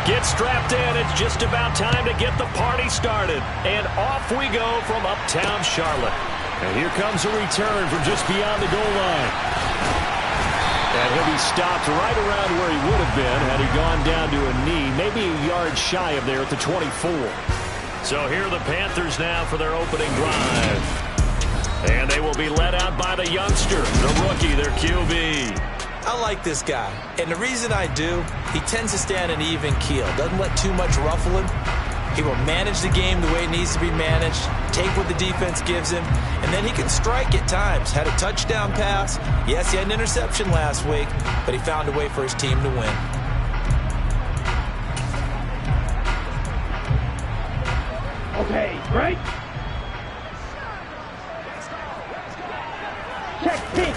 Get strapped in. It's just about time to get the party started. And off we go from uptown Charlotte. And here comes a return from just beyond the goal line. And he'll be stopped right around where he would have been had he gone down to a knee, maybe a yard shy of there at the 24. So here are the Panthers now for their opening drive. And they will be led out by the youngster, the rookie, their QB. I like this guy, and the reason I do, he tends to stay on an even keel, doesn't let too much ruffle him. He will manage the game the way it needs to be managed, take what the defense gives him, and then he can strike at times. Had a touchdown pass. Yes, he had an interception last week, but he found a way for his team to win. Okay, right? Check pink.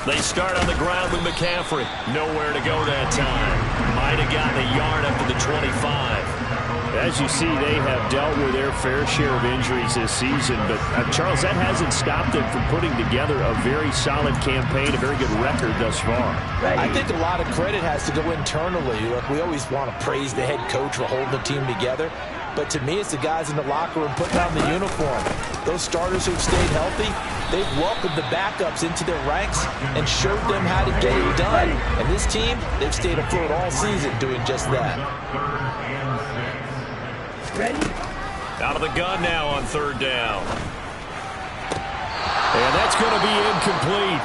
They start on the ground with McCaffrey. Nowhere to go that time. Might have gotten a yard up to the 25. As you see, they have dealt with their fair share of injuries this season. But, Charles, that hasn't stopped them from putting together a very solid campaign, a very good record thus far. I think a lot of credit has to go internally. Look, we always want to praise the head coach for holding the team together. But to me, it's the guys in the locker room putting on the uniform. Those starters who've stayed healthy, they've welcomed the backups into their ranks and showed them how to get it done. And this team, they've stayed afloat all season doing just that. Ready? Out of the gun now on third down. And that's going to be incomplete.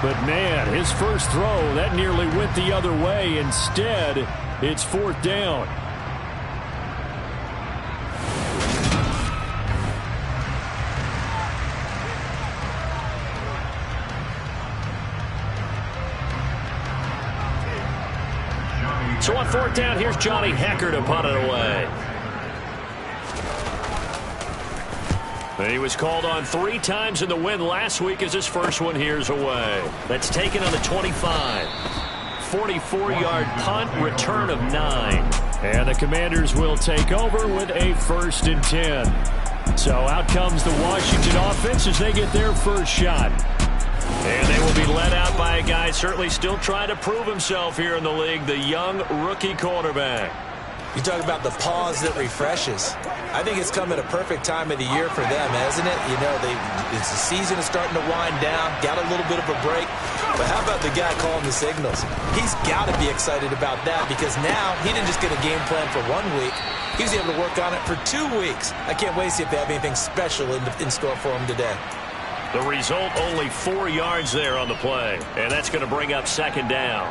But, man, his first throw, that nearly went the other way. Instead, it's fourth down. So on fourth down, here's Johnny Hekker to punt it away. He was called on 3 times in the win last week as his first one here's away. That's taken on the 25. 44-yard punt, return of 9. And the Commanders will take over with a 1st and 10. So out comes the Washington offense as they get their first shot. And they will be led out by a guy certainly still trying to prove himself here in the league, the young rookie quarterback. You talk about the pause that refreshes. I think it's come at a perfect time of the year for them, hasn't it? You know, the season is starting to wind down, got a little bit of a break. But how about the guy calling the signals? He's got to be excited about that because now he didn't just get a game plan for 1 week. He was able to work on it for 2 weeks. I can't wait to see if they have anything special in store for him today. The result, only 4 yards there on the play. And that's going to bring up second down.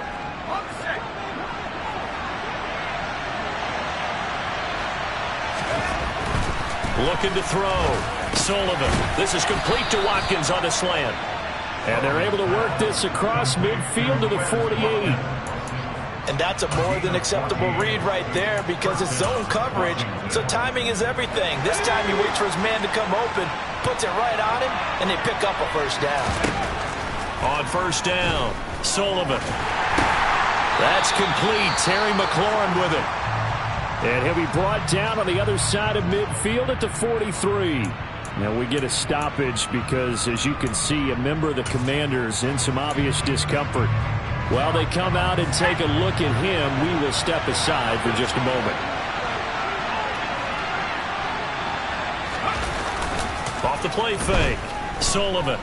Looking to throw. Sullivan. This is complete to Watkins on the slant. And they're able to work this across midfield to the 48. And that's a more than acceptable read right there because it's zone coverage, so timing is everything. This time he waits for his man to come open, puts it right on him, and they pick up a first down. On first down, Sullivan. That's complete. Terry McLaurin with it. And he'll be brought down on the other side of midfield at the 43. Now we get a stoppage because, as you can see, a member of the Commanders in some obvious discomfort. While they come out and take a look at him, we will step aside for just a moment. Off the play fake. Sullivan.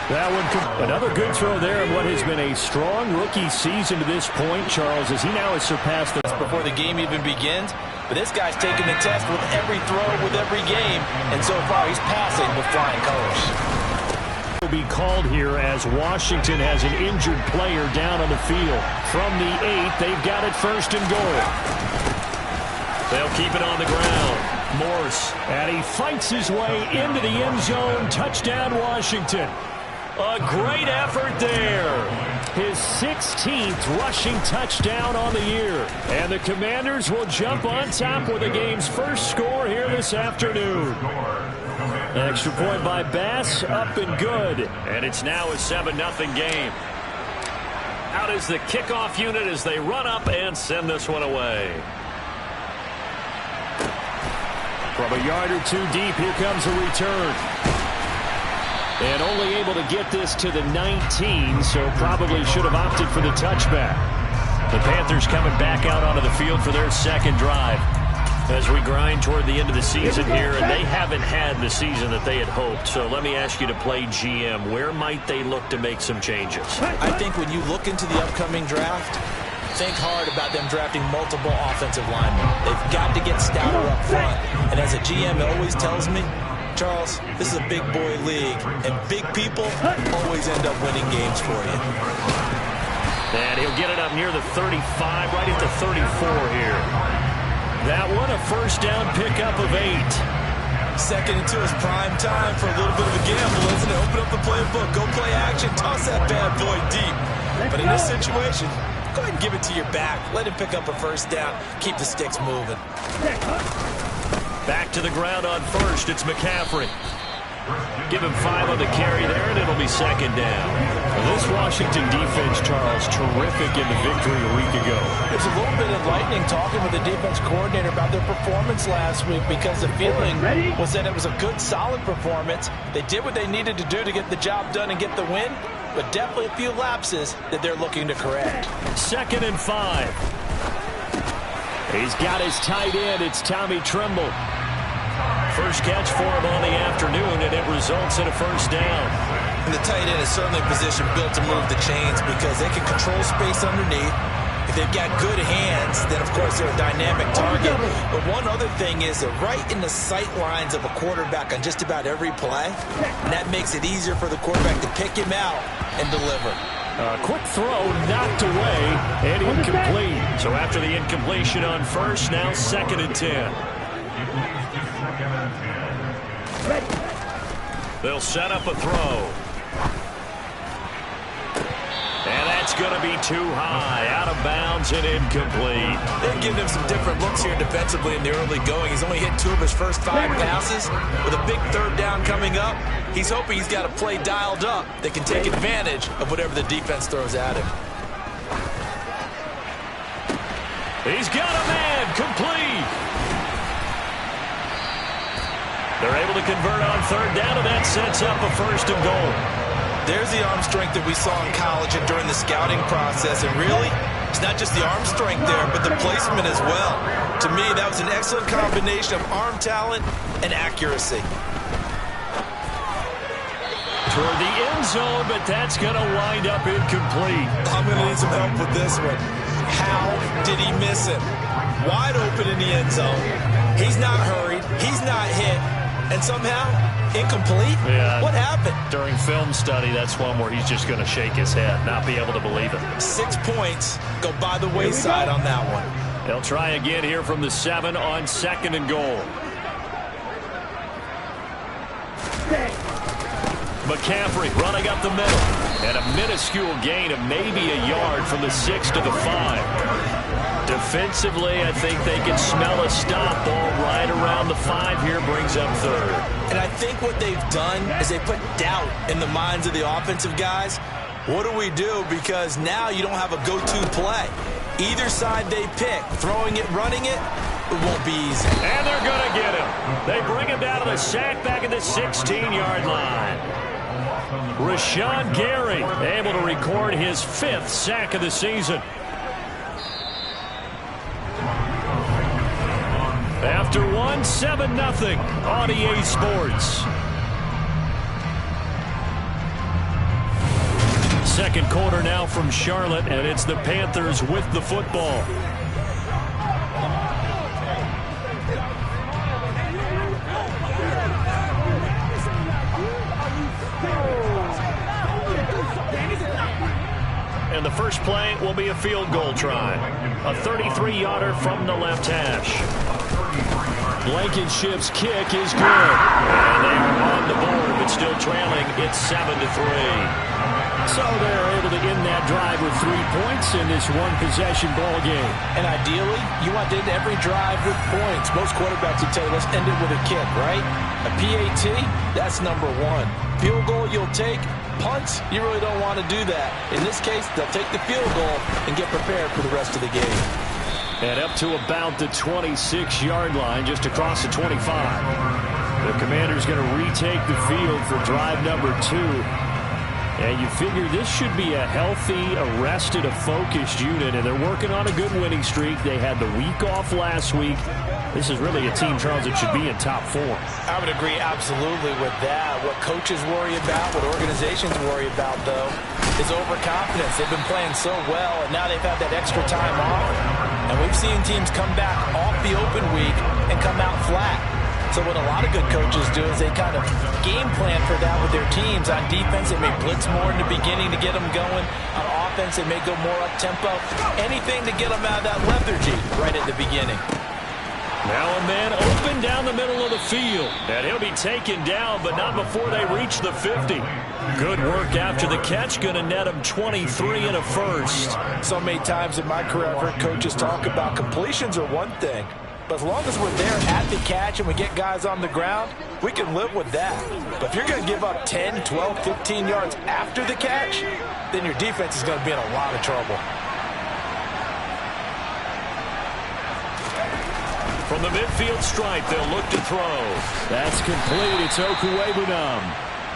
That one, another good throw there in what has been a strong rookie season to this point, Charles, as he now has surpassed the... Before the game even begins, but this guy's taking the test with every throw, with every game, and so far he's passing with flying colors. Will be called here as Washington has an injured player down on the field. From the 8, they've got it first and goal. They'll keep it on the ground. Morse. And he fights his way into the end zone. Touchdown, Washington. A great effort there. His 16th rushing touchdown on the year. And the Commanders will jump on top with the game's first score here this afternoon. Extra point by Bass, up and good. And it's now a 7-0 game. Out is the kickoff unit as they run up and send this one away. From a yard or two deep, here comes a return. And only able to get this to the 19, so probably should have opted for the touchback. The Panthers coming back out onto the field for their second drive as we grind toward the end of the season here, and they haven't had the season that they had hoped. So let me ask you to play GM. Where might they look to make some changes? I think when you look into the upcoming draft, think hard about them drafting multiple offensive linemen. They've got to get stouter up front. And as a GM always tells me, Charles, this is a big boy league, and big people always end up winning games for you. And he'll get it up near the 35, right at the 34 here. That one, a first down pickup of 8. Second and 2 is prime time for a little bit of a gamble, isn't it? Open up the playbook, go play action, toss that bad boy deep. But in this situation, go ahead and give it to your back. Let him pick up a first down. Keep the sticks moving. Back to the ground on first. It's McCaffrey. Give him 5 on the carry there, and it'll be second down. This Washington defense, Charles, terrific in the victory a week ago. There's a little bit of lightning talking with the defense coordinator about their performance last week because the feeling was that it was a good, solid performance. They did what they needed to do to get the job done and get the win, but definitely a few lapses that they're looking to correct. Second and 5. He's got his tight end. It's Tommy Tremble. First catch for him on the afternoon, and it results in a first down. And the tight end is certainly a position built to move the chains because they can control space underneath. If they've got good hands, then of course they're a dynamic target. But one other thing is they're right in the sight lines of a quarterback on just about every play. And that makes it easier for the quarterback to pick him out and deliver. Quick throw, knocked away, and incomplete. So after the incompletion on first, now second and 10. They'll set up a throw. And that's going to be too high. Out of bounds and incomplete. They're giving him some different looks here defensively in the early going. He's only hit 2 of his first 5 passes. With a big third down coming up, he's hoping he's got a play dialed up that can take advantage of whatever the defense throws at him. He's got a man. Complete. They're able to convert on third down, and that sets up a first and goal. There's the arm strength that we saw in college and during the scouting process. And really, it's not just the arm strength there, but the placement as well. To me, that was an excellent combination of arm talent and accuracy. Toward the end zone, but that's going to wind up incomplete. I'm going to need some help with this one. How did he miss him? Wide open in the end zone. He's not hurried. He's not hit. And somehow, incomplete? Yeah. What happened? During film study, that's one where he's just going to shake his head, not be able to believe it. 6 points go by the wayside on that one. They'll try again here from the 7 on second and goal. McCaffrey running up the middle. And a minuscule gain of maybe a yard from the 6 to the 5. Defensively, I think they can smell a stop. Ball right around the 5 here, brings up third. And I think what they've done is they put doubt in the minds of the offensive guys. What do we do? Because now you don't have a go-to play. Either side they pick, throwing it, running it, it won't be easy. And they're going to get him. They bring him down to the sack back at the 16-yard line. Rashawn Gary able to record his 5th sack of the season. After one, 7-0 on EA Sports. Second quarter now from Charlotte, and it's the Panthers with the football. And the first play will be a field goal try. A 33-yarder from the left hash. Blankenship's kick is good. And they are on the board, but still trailing. It's 7-3. So they're able to end that drive with 3 points in this one-possession ball game. And ideally, you want to end every drive with points. Most quarterbacks would tell you, let's end it with a kick, right? A PAT, that's number 1. Field goal you'll take. Punts, you really don't want to do that. In this case, they'll take the field goal and get prepared for the rest of the game. And up to about the 26-yard line, just across the 25. The Commanders going to retake the field for drive number 2. And you figure this should be a healthy, arrested, a focused unit, and they're working on a good winning streak. They had the week off last week. This is really a team, Charles, that should be in top 4. I would agree absolutely with that. What coaches worry about, what organizations worry about, though, is overconfidence. They've been playing so well, and now they've had that extra time off. And we've seen teams come back off the open week and come out flat. So what a lot of good coaches do is they kind of game plan for that with their teams. On defense, they may blitz more in the beginning to get them going. On offense, they may go more up-tempo. Anything to get them out of that lethargy right at the beginning. Now a man open down the middle of the field. And he'll be taken down, but not before they reach the 50. Good work after the catch. Going to net him 23 and a first. So many times in my career, I've heard coaches talk about completions are one thing. But as long as we're there at the catch and we get guys on the ground, we can live with that. But if you're going to give up 10, 12, 15 yards after the catch, then your defense is going to be in a lot of trouble. From the midfield stripe, they'll look to throw. That's complete. It's Okwuegbunam.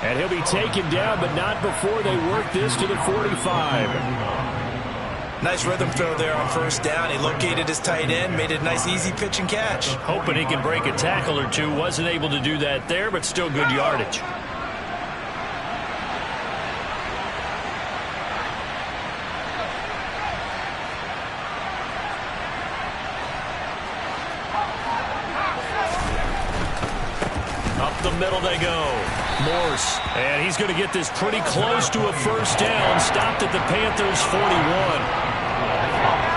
And he'll be taken down, but not before they work this to the 45. Nice rhythm throw there on first down. He located his tight end, made it a nice easy pitch and catch. Hoping he can break a tackle or two. Wasn't able to do that there, but still good yardage. Up the middle they go. Morse. And he's going to get this pretty close to a first down. Stopped at the Panthers' 41.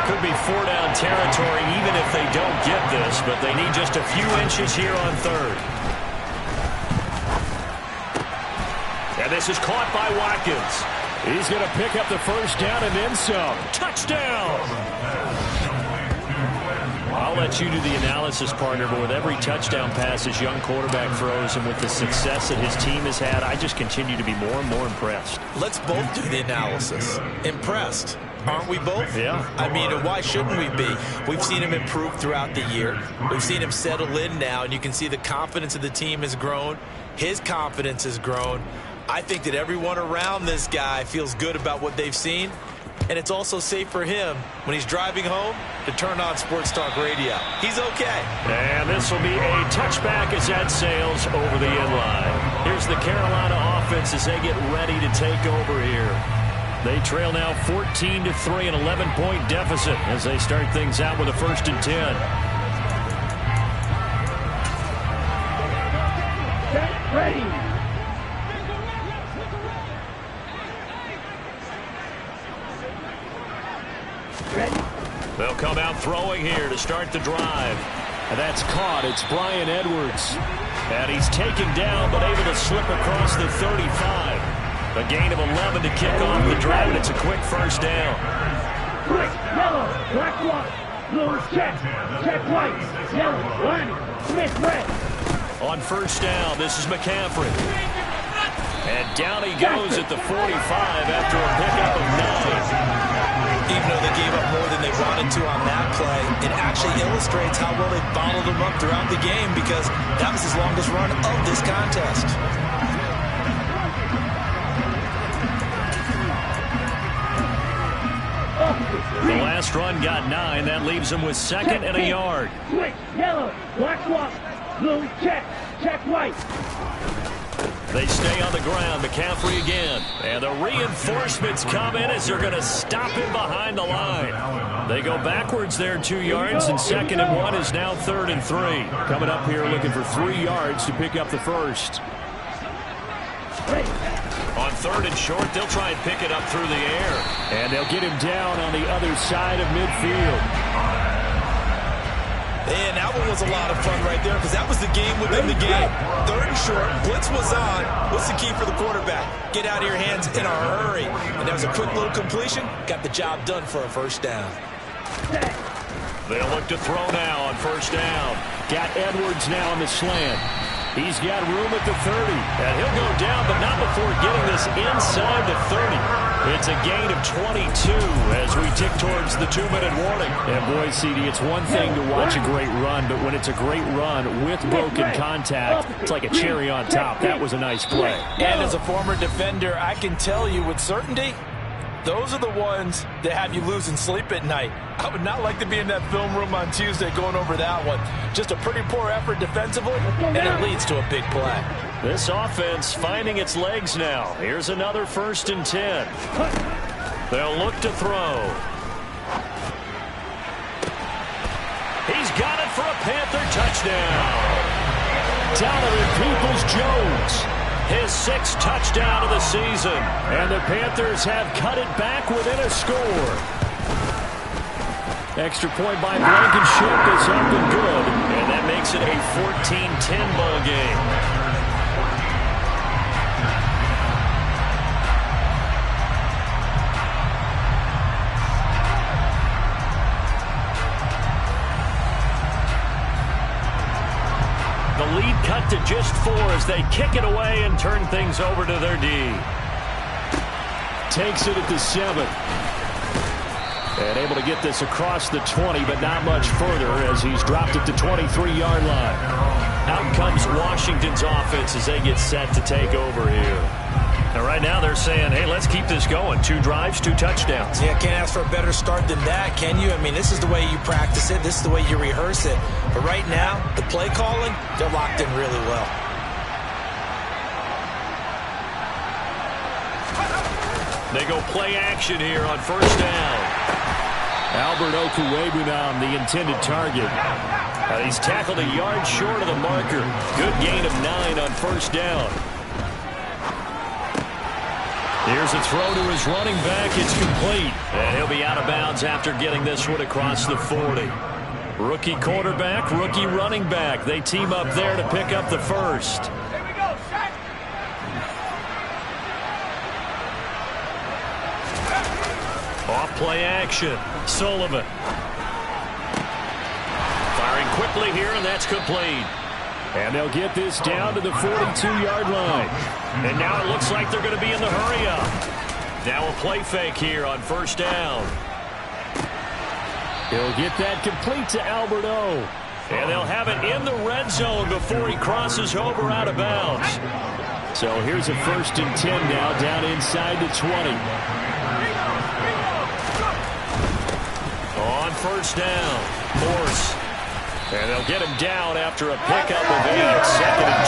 Could be 4-down territory even if they don't get this, but they need just a few inches here on third. And this is caught by Watkins. He's going to pick up the first down and then some. Touchdown! I'll let you do the analysis, partner, but with every touchdown pass his young quarterback throws and with the success that his team has had, I just continue to be more and more impressed. Let's both do the analysis. Impressed. Aren't we both? Yeah. I mean, why shouldn't we be? We've seen him improve throughout the year. We've seen him settle in now, and you can see the confidence of the team has grown. His confidence has grown. I think that everyone around this guy feels good about what they've seen, and it's also safe for him when he's driving home to turn on Sports Talk Radio. He's okay. And this will be a touchback as that sails over the end line. Here's the Carolina offense as they get ready to take over here. They trail now 14-3, an 11-point deficit as they start things out with a 1st and 10. Get ready. Ready. They'll come out throwing here to start the drive. And that's caught. It's Bryan Edwards. And he's taken down but able to slip across the 35. A gain of 11 to kick off the drive, and it's a quick first down. Quick, yellow, black one, blue check white, yellow, line, Smith red. On first down, this is McCaffrey. And down he goes at the 45 after a pickup of 9. Even though they gave up more than they wanted to on that play, it actually illustrates how well they bottled them up throughout the game because that was his longest run of this contest. The last run got 9. That leaves him with 2nd and a yard. Switch, yellow, black one, blue check white. They stay on the ground. McCaffrey again. And the reinforcements come in as they're going to stop him behind the line. They go backwards there 2 yards, and 2nd and 1 is now 3rd and 3. Coming up here looking for 3 yards to pick up the first. On 3rd and short, they'll try and pick it up through the air. And they'll get him down on the other side of midfield. And that one was a lot of fun right there because that was the game within the game. 3rd and short, blitz was on. What's the key for the quarterback? Get out of your hands in a hurry. And that was a quick little completion. Got the job done for a first down. They'll look to throw now on first down. Got Edwards now on the slant. He's got room at the 30, and he'll go down, but not before getting this inside the 30. It's a gain of 22 as as we tick towards the 2-minute warning. And boy, CD, it's one thing to watch a great run, but when it's a great run with broken contact, it's like a cherry on top. That was a nice play. And as a former defender, I can tell you with certainty, those are the ones that have you losing sleep at night. I would not like to be in that film room on Tuesday going over that one. Just a pretty poor effort defensively, and it leads to a big play. This offense finding its legs now. Here's another 1st and 10. They'll look to throw. He's got it for a Panther touchdown. Donovan Peoples-Jones, his 6th touchdown of the season. And the Panthers have cut it back within a score. Extra point by Blankenship is up and good. And that makes it a 14-10 ball game. The lead cut to just 4 as they kick it away and turn things over to their D. Takes it at the 7. And able to get this across the 20, but not much further as he's dropped it to 23-yard line. Out comes Washington's offense as they get set to take over here. And right now they're saying, hey, let's keep this going. 2 drives, 2 touchdowns. Yeah, can't ask for a better start than that, can you? I mean, this is the way you practice it. This is the way you rehearse it. But right now, the play calling, they're locked in really well. They go play action here on 1st down. Albert Okwuegbunam, the intended target. He's tackled a yard short of the marker. Good gain of 9 on 1st down. Here's a throw to his running back. It's complete. And he'll be out of bounds after getting this one across the 40. Rookie quarterback, rookie running back. They team up there to pick up the 1st. Off play action. Sullivan. Firing quickly here, and that's complete. And they'll get this down to the 42-yard line. And now it looks like they're going to be in the hurry-up. Now a play fake here on 1st down. He'll get that complete to Albert O. And they'll have it in the red zone before he crosses over out of bounds. So here's a 1st and 10 now down inside the 20. On 1st down, Morse. And they'll get him down after a pickup of 8, 2nd and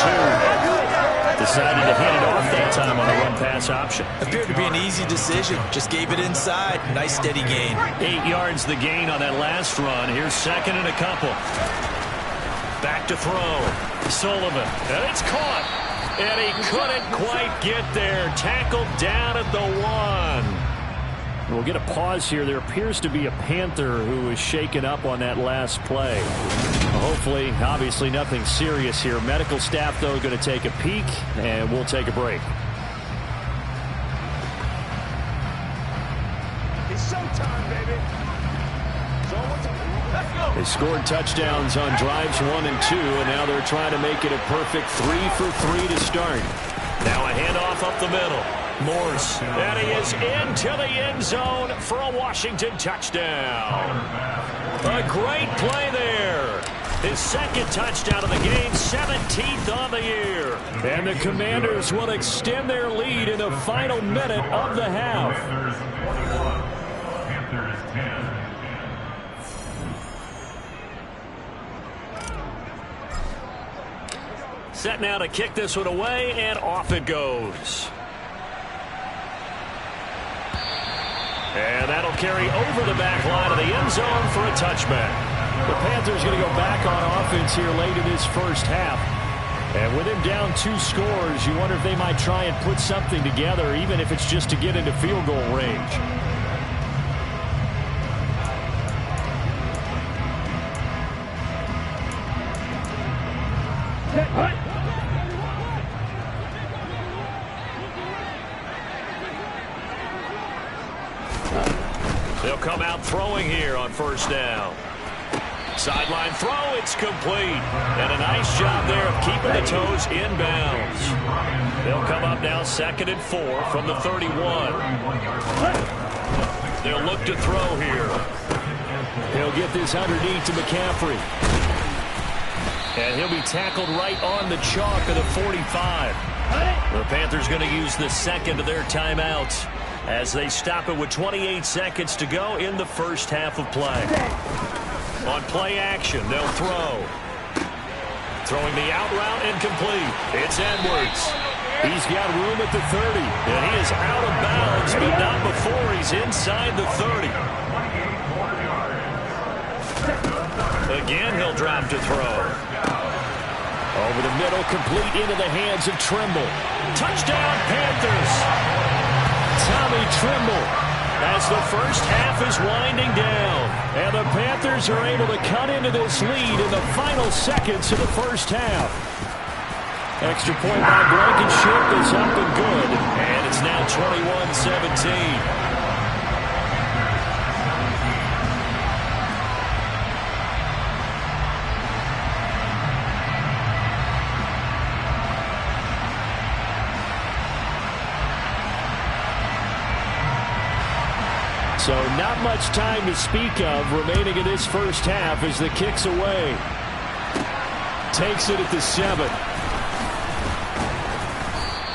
2. Decided to hand it off that time on the run-pass option. Appeared to be an easy decision. Just gave it inside. Nice steady gain. 8 yards the gain on that last run. Here's 2nd and a couple. Back to throw. Sullivan. And it's caught. And he couldn't quite get there. Tackled down at the 1. We'll get a pause here. There appears to be a Panther who is shaken up on that last play. Hopefully, obviously nothing serious here. Medical staff, though, going to take a peek, and we'll take a break. It's showtime, baby. So let's go. They scored touchdowns on drives 1 and 2, and now they're trying to make it a perfect 3 for 3 to start. Now a handoff up the middle. Morse. And he is into the end zone for a Washington touchdown. A great play there. His 2nd touchdown of the game, 17th on the year. And the Commanders will extend their lead in the final minute of the half. Set now to kick this one away, and off it goes. And that'll carry over the back line of the end zone for a touchback. The Panthers going to go back on offense here late in this first half. And with him down 2 scores, you wonder if they might try and put something together, even if it's just to get into field goal range. They'll come out throwing here on 1st down. Sideline throw, it's complete. And a nice job there of keeping the toes inbounds. They'll come up now 2nd and 4 from the 31. They'll look to throw here. He'll get this underneath to McCaffrey. And he'll be tackled right on the chalk of the 45. The Panthers going to use the second of their timeouts as they stop it with 28 seconds to go in the first half of play. On play action, they'll throw. Throwing the out route incomplete. It's Edwards. He's got room at the 30. And he is out of bounds, but not before he's inside the 30. Again, he'll drop to throw. Over the middle, complete into the hands of Trimble. Touchdown, Panthers! Tommy Trimble, as the first half is winding down. And the Panthers are able to cut into this lead in the final seconds of the first half. Extra point by Blankenship is up and good. And it's now 21-17. So not much time to speak of remaining in this first half as the kick's away. Takes it at the 7.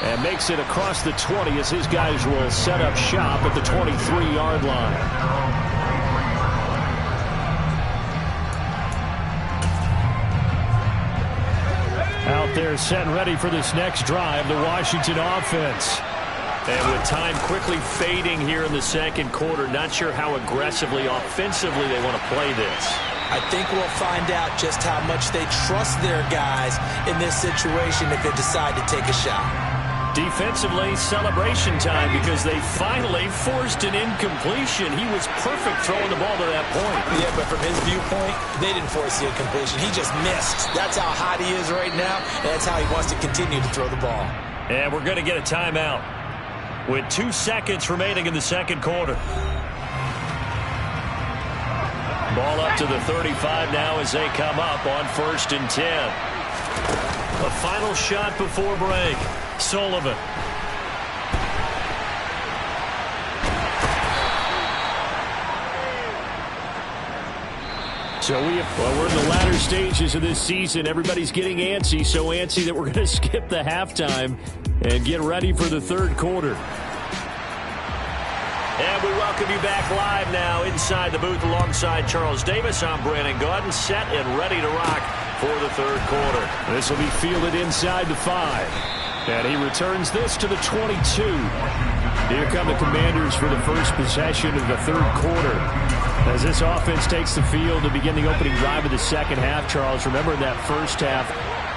And makes it across the 20 as his guys will set up shop at the 23-yard line. Out there set and ready for this next drive, the Washington offense. And with time quickly fading here in the second quarter, not sure how aggressively, offensively they want to play this. I think we'll find out just how much they trust their guys in this situation if they decide to take a shot. Defensively, celebration time because they finally forced an incompletion. He was perfect throwing the ball to that point. Yeah, but from his viewpoint, they didn't force the incompletion. He just missed. That's how hot he is right now, and that's how he wants to continue to throw the ball. And we're going to get a timeout with 2 seconds remaining in the second quarter. Ball up to the 35 now as they come up on 1st and 10. A final shot before break. Sullivan. So we're in the latter stages of this season. Everybody's getting antsy, so antsy that we're going to skip the halftime and get ready for the third quarter. And we welcome you back live now inside the booth alongside Charles Davis. I'm Brandon Gaudin, set and ready to rock for the third quarter. This will be fielded inside the 5. And he returns this to the 22. Here come the Commanders for the first possession of the third quarter. As this offense takes the field to begin the opening drive of the second half, Charles, remember that first half,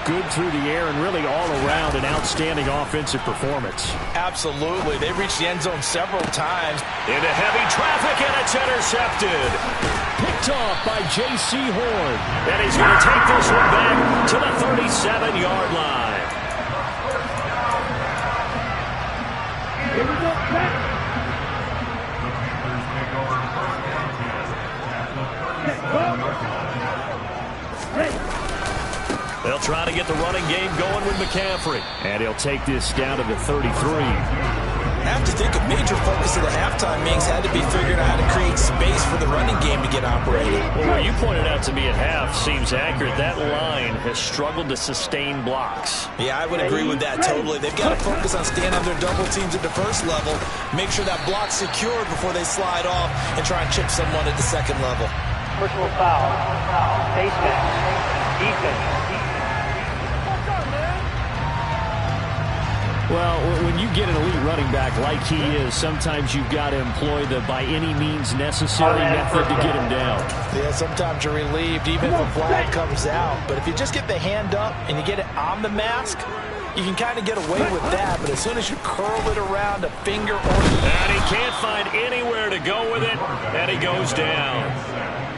good through the air and really all around an outstanding offensive performance. Absolutely. They reached the end zone several times. Into heavy traffic, and it's intercepted. Picked off by J.C. Horn. And he's going to take this one back to the 37-yard line. Here we go, back. They'll try to get the running game going with McCaffrey. And he'll take this down to the 33. I have to think a major focus of the halftime meetings had to be figuring out how to create space for the running game to get operating. Well, what you pointed out to me at half seems accurate. That line has struggled to sustain blocks. Yeah, I would agree with that totally. They've got to focus on staying on their double teams at the first level, make sure that block's secured before they slide off and try and chip someone at the second level. Personal foul, face mask, defense. Well, when you get an elite running back like he is, sometimes you've got to employ the by any means necessary method to get him down. Yeah, sometimes you're relieved even if a flag comes out. But if you just get the hand up and you get it on the mask, you can kind of get away with that. But as soon as you curl it around a finger or... And he can't find anywhere to go with it, and he goes down.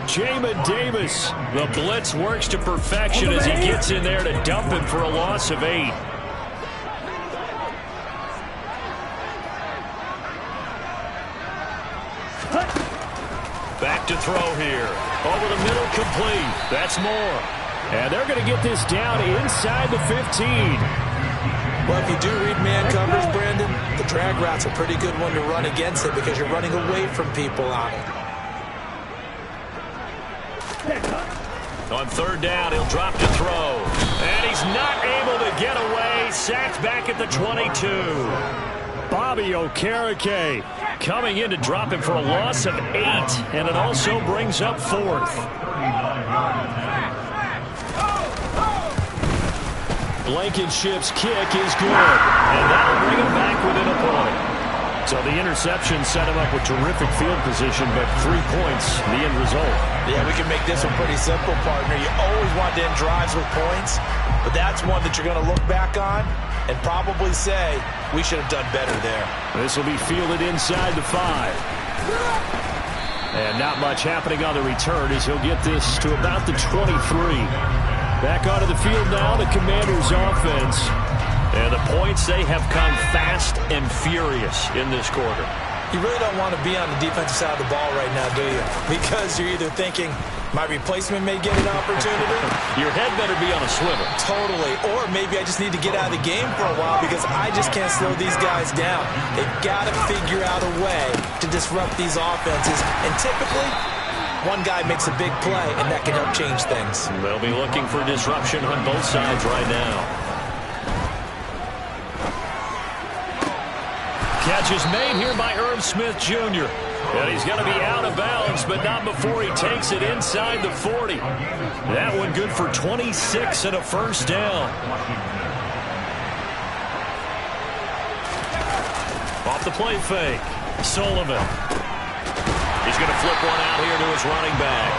Jamin Davis, the blitz works to perfection as he gets in there to dump him for a loss of 8. Back to throw here. Over the middle, complete. That's more. And they're going to get this down inside the 15. Well, if you do read man coverage, Brandon, The drag route's a pretty good one to run against it because you're running away from people on it. On third down, he'll drop to throw. And he's not able to get away. Sacked back at the 22. Bobby Okereke coming in to drop him for a loss of 8. And it also brings up 4th. Blankenship's kick is good. And that'll bring him back within a point. So the interception set him up with terrific field position, but 3 points, the end result. Yeah, we can make this one pretty simple, partner. You always want to end drives with points, but that's one that you're going to look back on and probably say, we should have done better there. This will be fielded inside the 5. And not much happening on the return as he'll get this to about the 23. Back onto the field now, the Commanders' offense. And the points, they have come fast and furious in this quarter. You really don't want to be on the defensive side of the ball right now, do you? Because you're either thinking, my replacement may get an opportunity. Your head better be on a swivel. Totally. Or maybe I just need to get out of the game for a while because I just can't slow these guys down. They've got to figure out a way to disrupt these offenses. And typically, one guy makes a big play, and that can help change things. They'll be looking for disruption on both sides right now. Catch is made here by Irv Smith Jr. And he's going to be out of bounds, but not before he takes it inside the 40. That one good for 26 and a first down. Off the play fake. Sullivan. He's going to flip one out here to his running back.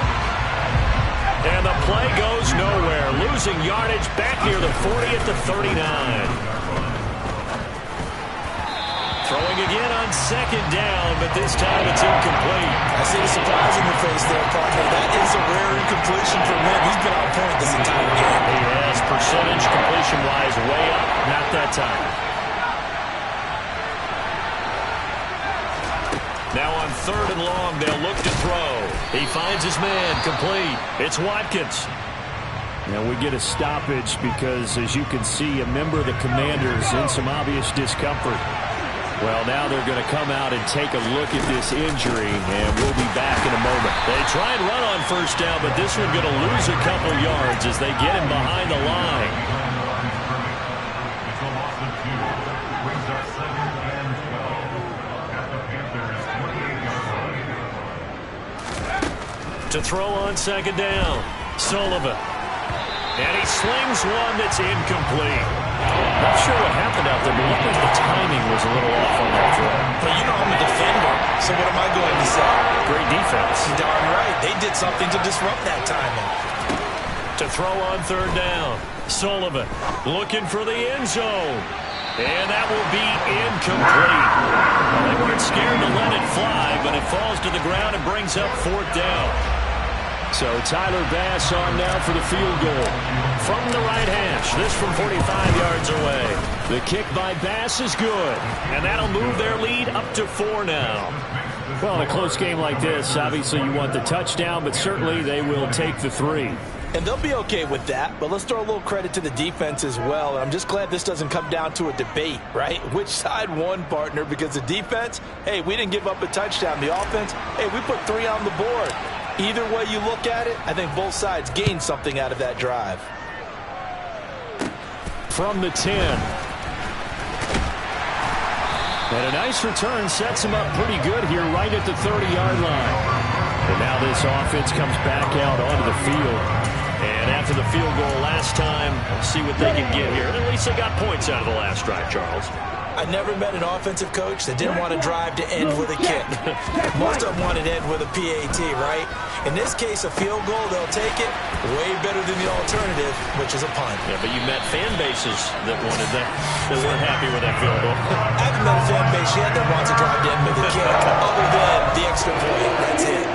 And the play goes nowhere. Losing yardage back near the 40 at the 39. Throwing again on second down, but this time it's incomplete. I see the surprise in your face there, partner. That is a rare incompletion from him. He's been on point this entire game. He has percentage completion-wise way up. Not that time. Now on third and long, they'll look to throw. He finds his man, complete. It's Watkins. Now we get a stoppage because, as you can see, a member of the Commanders in some obvious discomfort. Well, now they're going to come out and take a look at this injury, and we'll be back in a moment. They try and run on first down, but this one going to lose a couple yards as they get him behind the line. To throw on second down, Sullivan. And he slings one that's incomplete. Not sure what happened out there, but it looked like the timing was a little off on that throw. But you know I'm a defender, so what am I going to say? Great defense. Darn right. They did something to disrupt that timing. To throw on third down, Sullivan looking for the end zone. And that will be incomplete. They weren't scared to let it fly, but it falls to the ground and brings up fourth down. So Tyler Bass on now for the field goal. From the right hash, this from 45 yards away. The kick by Bass is good. And that'll move their lead up to 4 now. Well, in a close game like this, obviously you want the touchdown, but certainly they will take the 3. And they'll be okay with that, but let's throw a little credit to the defense as well. And I'm just glad this doesn't come down to a debate, right? Which side won, partner? Because the defense, hey, we didn't give up a touchdown. The offense, hey, we put 3 on the board. Either way you look at it, I think both sides gained something out of that drive. From the 10. And a nice return sets him up pretty good here right at the 30-yard line. And now this offense comes back out onto the field. And after the field goal last time, see what they can get here. And at least they got points out of the last drive, Charles. I never met an offensive coach that didn't want to drive to end with a kick. Most of them wanted to end with a PAT, right? In this case, a field goal, they'll take it way better than the alternative, which is a punt. Yeah, but you met fan bases that wanted that, that weren't happy with that field goal. I haven't met a fan base yet that wants to drive to end with a kick, other than the extra point. That's it.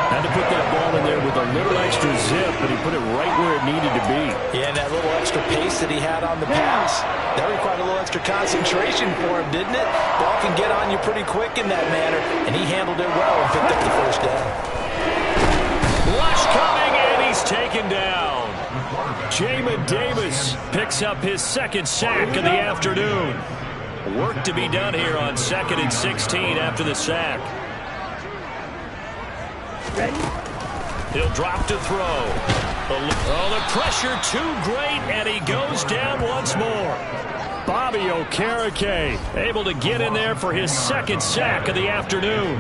Had to put that ball in there with a little extra zip, but he put it right where it needed to be. Yeah, and that little extra pace that he had on the pass, that required a little extra concentration for him, didn't it? Ball can get on you pretty quick in that manner, and he handled it well and picked up the first down. Rush coming, and he's taken down. Jamin Davis picks up his second sack of the afternoon. Work to be done here on 2nd and 16 after the sack. Ready? He'll drop to throw. Oh, the pressure too great, and he goes down once more. Bobby Okereke able to get in there for his 2nd sack of the afternoon.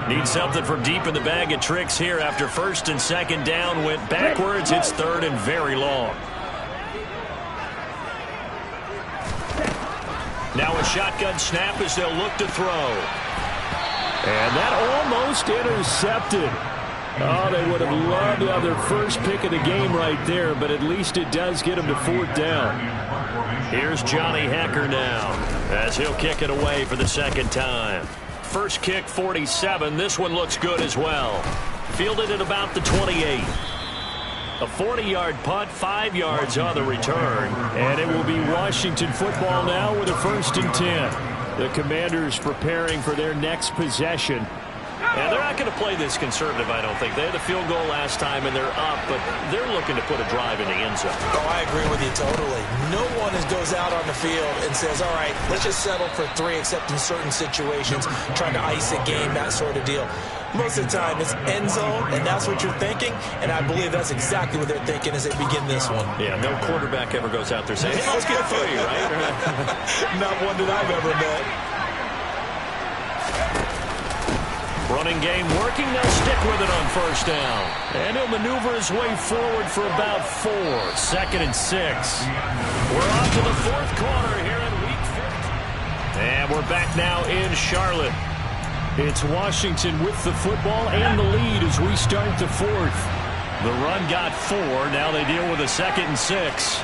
Needs something from deep in the bag of tricks here after 1st and 2nd down went backwards. It's 3rd and very long. Now a shotgun snap as they'll look to throw. And that almost intercepted. Oh, they would have loved to have their first pick of the game right there, but at least it does get them to 4th down. Here's Johnny Hekker now as he'll kick it away for the 2nd time. First kick 47. This one looks good as well. Fielded at about the 28. A 40-yard punt, 5 yards on the return. And it will be Washington football now with a 1st and 10. The Commanders preparing for their next possession. And they're not going to play this conservative, I don't think. They had a field goal last time, and they're up, but they're looking to put a drive in the end zone. Oh, I agree with you totally. No one goes out on the field and says, all right, let's just settle for 3, except in certain situations, trying to ice a game, that sort of deal. Most of the time, it's end zone, and that's what you're thinking, and I believe that's exactly what they're thinking as they begin this one. Yeah, no quarterback ever goes out there saying, hey, let's get for you, right? Not one that I've ever met. Running game working. They'll stick with it on 1st down. And he'll maneuver his way forward for about 4. 2nd and 6. We're on to the 4th quarter here in Week 15. And we're back now in Charlotte. It's Washington with the football and the lead as we start the 4th. The run got 4. Now they deal with a 2nd and 6.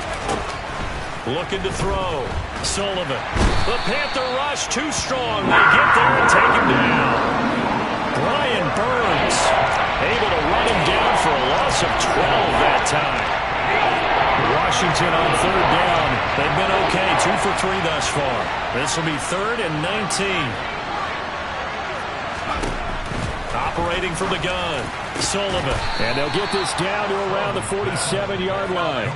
Looking to throw. Sullivan. The Panther rush too strong. They get there and take him down. Brian Burns able to run him down for a loss of 12 that time. Washington on 3rd down. They've been okay. 2 for 3 thus far. This will be 3rd and 19. Operating from the gun. Sullivan. And they'll get this down to around the 47-yard line.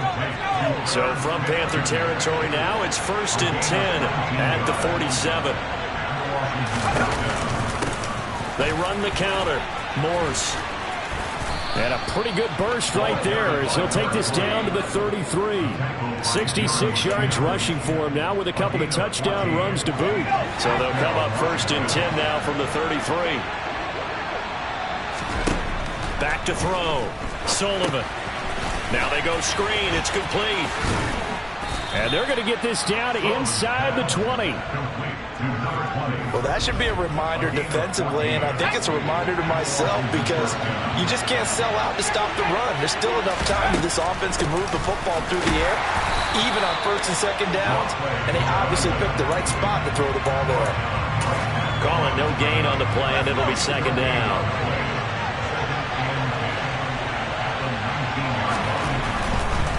So from Panther territory now, it's 1st and 10 at the 47. They run the counter. Morse. And a pretty good burst right there as he'll take this down to the 33. 66 yards rushing for him now with a couple of touchdown runs to boot. So they'll come up 1st and 10 now from the 33. Back to throw. Sullivan. Now they go screen. It's complete. And they're going to get this down inside the 20. Well, that should be a reminder defensively, and I think it's a reminder to myself because you just can't sell out to stop the run. There's still enough time that this offense can move the football through the air, even on 1st and 2nd downs, and they obviously picked the right spot to throw the ball there. Call it no gain on the play, and it'll be 2nd down.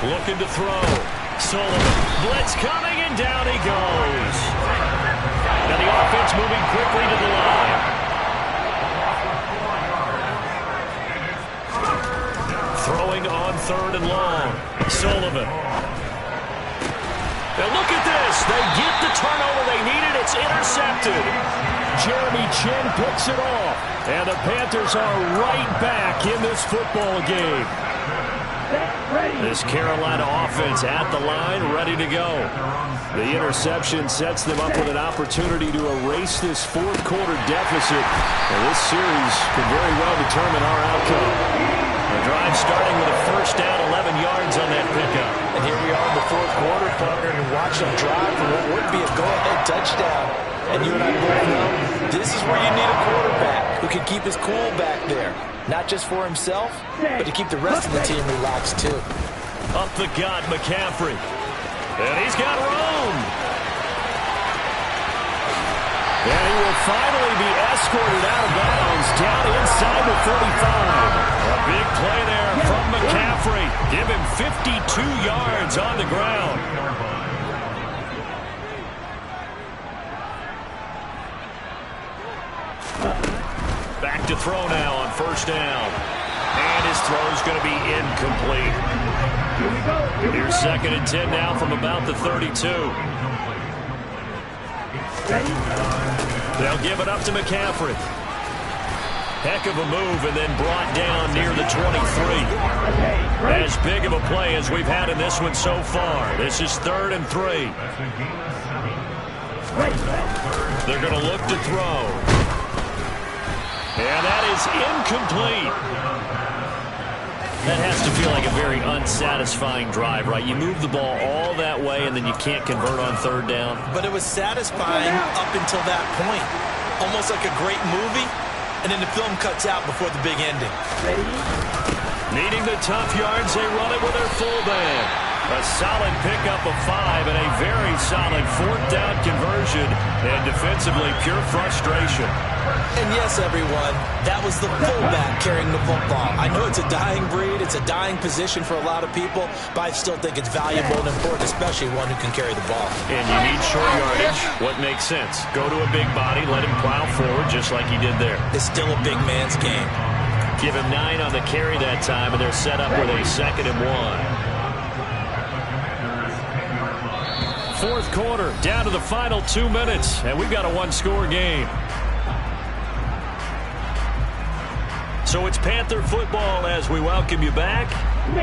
Looking to throw. Sullivan. Blitz coming, and down he goes. Now the offense moving quickly to the line. Throwing on 3rd and long. Sullivan. Now look at this. They get the turnover they needed. It's intercepted. Jeremy Chinn picks it off. And the Panthers are right back in this football game. This Carolina offense at the line, ready to go. The interception sets them up with an opportunity to erase this 4th quarter deficit. And this series could very well determine our outcome. The drive starting with a 1st down, 11 yards on that pickup. And here we are in the 4th quarter, partner, and watch them drive for what would be a go-ahead touchdown. And you and I both know this is where you need a quarterback who can keep his cool back there. Not just for himself, but to keep the rest of the team relaxed, too. Up the gut, McCaffrey. And he's got room. And he will finally be escorted out of bounds down inside the 35. A big play there from McCaffrey. Give him 52 yards on the ground. Back to throw now on 1st down. And his throw's going to be incomplete. Here's 2nd and 10 now from about the 32. Ready? They'll give it up to McCaffrey. Heck of a move, and then brought down near the 23. As big of a play as we've had in this one so far. This is 3rd and 3. They're going to look to throw. And that is incomplete. That has to feel like a very unsatisfying drive, right? You move the ball all that way, and then you can't convert on 3rd down. But it was satisfying up until that point. Almost like a great movie, and then the film cuts out before the big ending. Needing the tough yards, they run it with their fullback. A solid pickup of 5 and a very solid 4th down conversion. And defensively, pure frustration. And yes, everyone, that was the fullback carrying the football. I know it's a dying breed, it's a dying position for a lot of people, but I still think it's valuable and important, especially one who can carry the ball. And you need short yardage. What makes sense? Go to a big body, let him plow forward just like he did there. It's still a big man's game. Give him 9 on the carry that time, and they're set up with a 2nd and 1. 4th quarter, down to the final 2 minutes, and we've got a 1-score game. So it's Panther football as we welcome you back.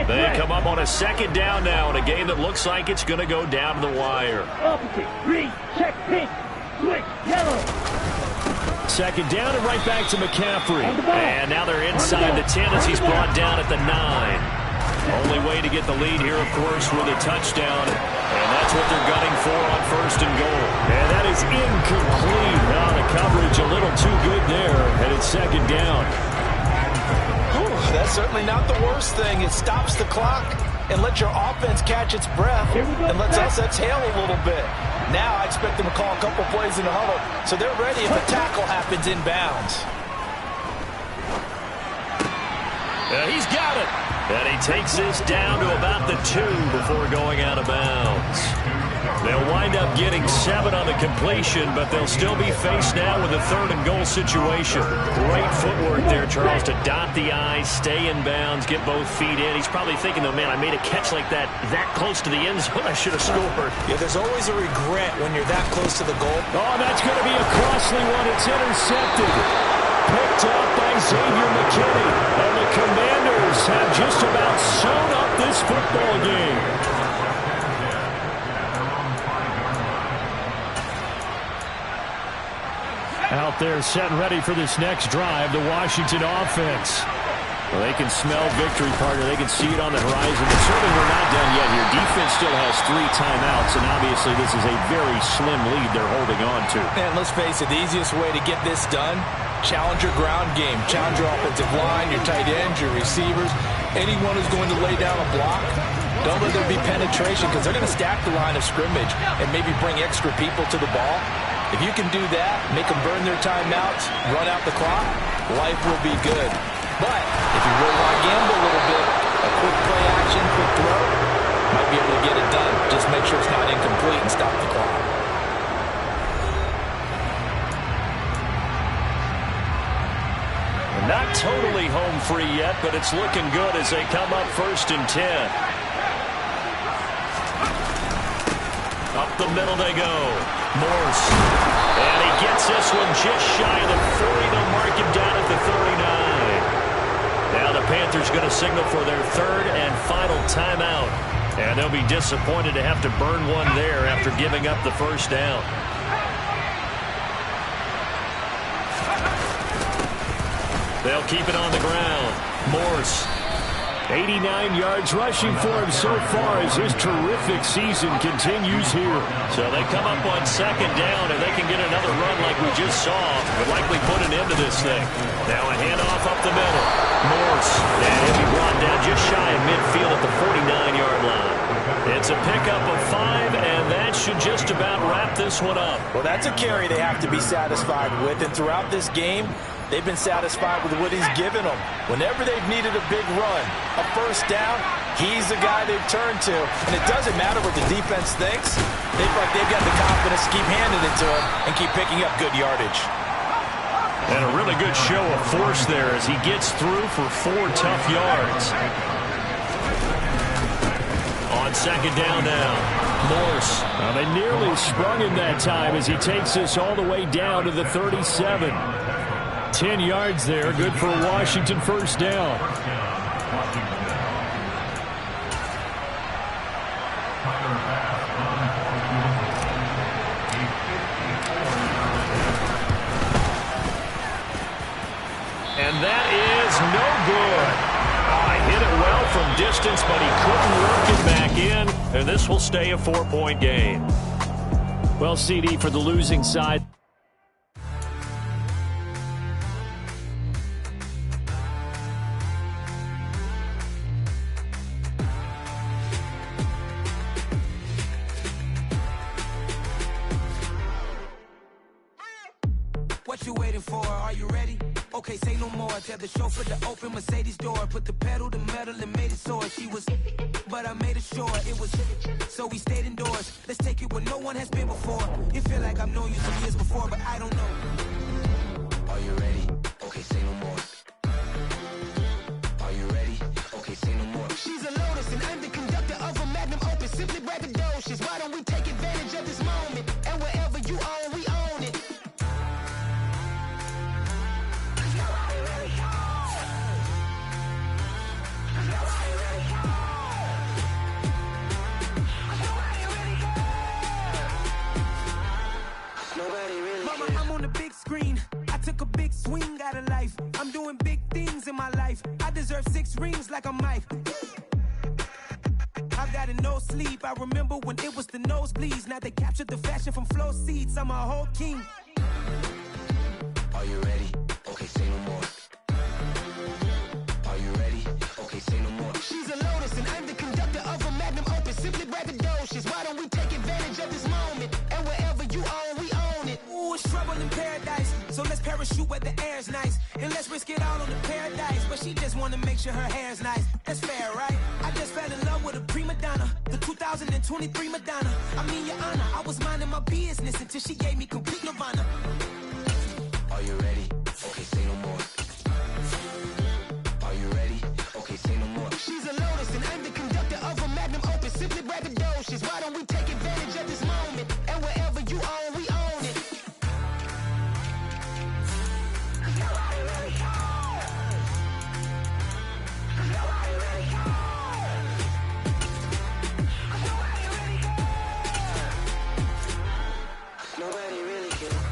They come up on a 2nd down now in a game that looks like it's going to go down to the wire. Opposite. Green. Check pink. Switch. Yellow. 2nd down and right back to McCaffrey. And now they're inside the 10 as he's brought down at the 9. Only way to get the lead here, of course, with a touchdown. And that's what they're gunning for on 1st and goal. And that is incomplete. Now the coverage a little too good there. And it's 2nd down. That's certainly not the worst thing. It stops the clock and lets your offense catch its breath and lets us exhale a little bit. Now I expect them to call a couple plays in the huddle so they're ready if a tackle happens inbounds. He's got it. And he takes this down to about the 2 before going out of bounds. They'll wind up getting 7 on the completion, but they'll still be faced now with a 3rd and goal situation. Great footwork there, Charles, to dot the I's, stay in bounds, get both feet in. He's probably thinking, though, man, I made a catch like that close to the end zone. I should have scored. Yeah, there's always a regret when you're that close to the goal. Oh, that's going to be a costly one. It's intercepted. Picked up by Xavier McKinney. And the Commanders have just about sewn up this football game. Out there set and ready for this next drive, the Washington offense. Well, they can smell victory, partner. They can see it on the horizon. But certainly we're not done yet here. Defense still has 3 timeouts, and obviously this is a very slim lead they're holding on to. And let's face it, the easiest way to get this done, challenge your ground game. Challenge your offensive line, your tight ends, your receivers, anyone who's going to lay down a block. Don't let there be penetration because they're going to stack the line of scrimmage and maybe bring extra people to the ball. If you can do that, make them burn their timeouts, run out the clock, life will be good. But if you really want to gamble a little bit, a quick play action, quick throw, might be able to get it done. Just make sure it's not incomplete and stop the clock. Not totally home free yet, but it's looking good as they come up 1st and 10. Up the middle they go. Morse. And he gets this one just shy of the 40. They'll mark him down at the 39. Now the Panthers going to signal for their 3rd and final timeout. And they'll be disappointed to have to burn one there after giving up the 1st down. They'll keep it on the ground. Morse. 89 yards rushing for him so far as his terrific season continues here. So they come up on 2nd down, and they can get another run like we just saw. Could likely put an end to this thing. Now a handoff up the middle. Morse. And he'll be brought down just shy of midfield at the 49-yard line. It's a pickup of 5, and that should just about wrap this one up. Well, that's a carry they have to be satisfied with, and throughout this game, they've been satisfied with what he's given them. Whenever they've needed a big run, a 1st down, he's the guy they've turned to. And it doesn't matter what the defense thinks. They feel like they've got the confidence to keep handing it to him and keep picking up good yardage. And a really good show of force there as he gets through for 4 tough yards. On 2nd down now. Morse. Well, they nearly sprung him that time as he takes us all the way down to the 37. 10 yards there. Good for a Washington first down. And that is no good. Oh, hit it well from distance, but he couldn't work it back in. And this will stay a 4-point game. Well, CD, for the losing side. What you waiting for? Are you ready? Okay, say no more. Tell the chauffeur to open Mercedes door. Put the pedal to metal and made it soar. She was, but I made it sure it was. So we stayed indoors. Let's take it where no one has been before. It feel like I've known you some years before, but I don't know. Are you ready? Okay, say no more. Are you ready? Okay, say no more. She's a Lotus and I'm the conductor of a Magnum Opus. Simply braggadocious. Why don't we take advantage of this moment? And wherever you own, we own it. Mama, I'm on the big screen. I took a big swing out of life. I'm doing big things in my life. I deserve 6 rings like I'm Mike. I've got a no sleep. I remember when it was the nosebleeds. Now they captured the fashion from flow seats. I'm a whole king. Are you ready? Okay, say no more. Are you ready? Okay, say no more. She's a Lotus and I'm the conductor of a Magnum Opus. Simply braggadocious. Why don't we take advantage of this moment? And wherever you own, we own it. Ooh, it's trouble in paradise. So let's parachute where the air's nice. And let's risk it all on the paradise. But she just wanna make sure her hair's nice. That's fair, right? I just fell in love with a prima donna. The 2023 Madonna. I mean, your honor, I was minding my business until she gave me complete nirvana. Are you ready? Okay, say no more. Are you ready? Okay, say no more. She's a Lotus and I'm the conductor of a Magnum Opus. Simply braggadocious. Why don't we take advantage of this moment? And wherever you own, we own it. Nobody really cares. Nobody really cares. Nobody really cares. Nobody really cares.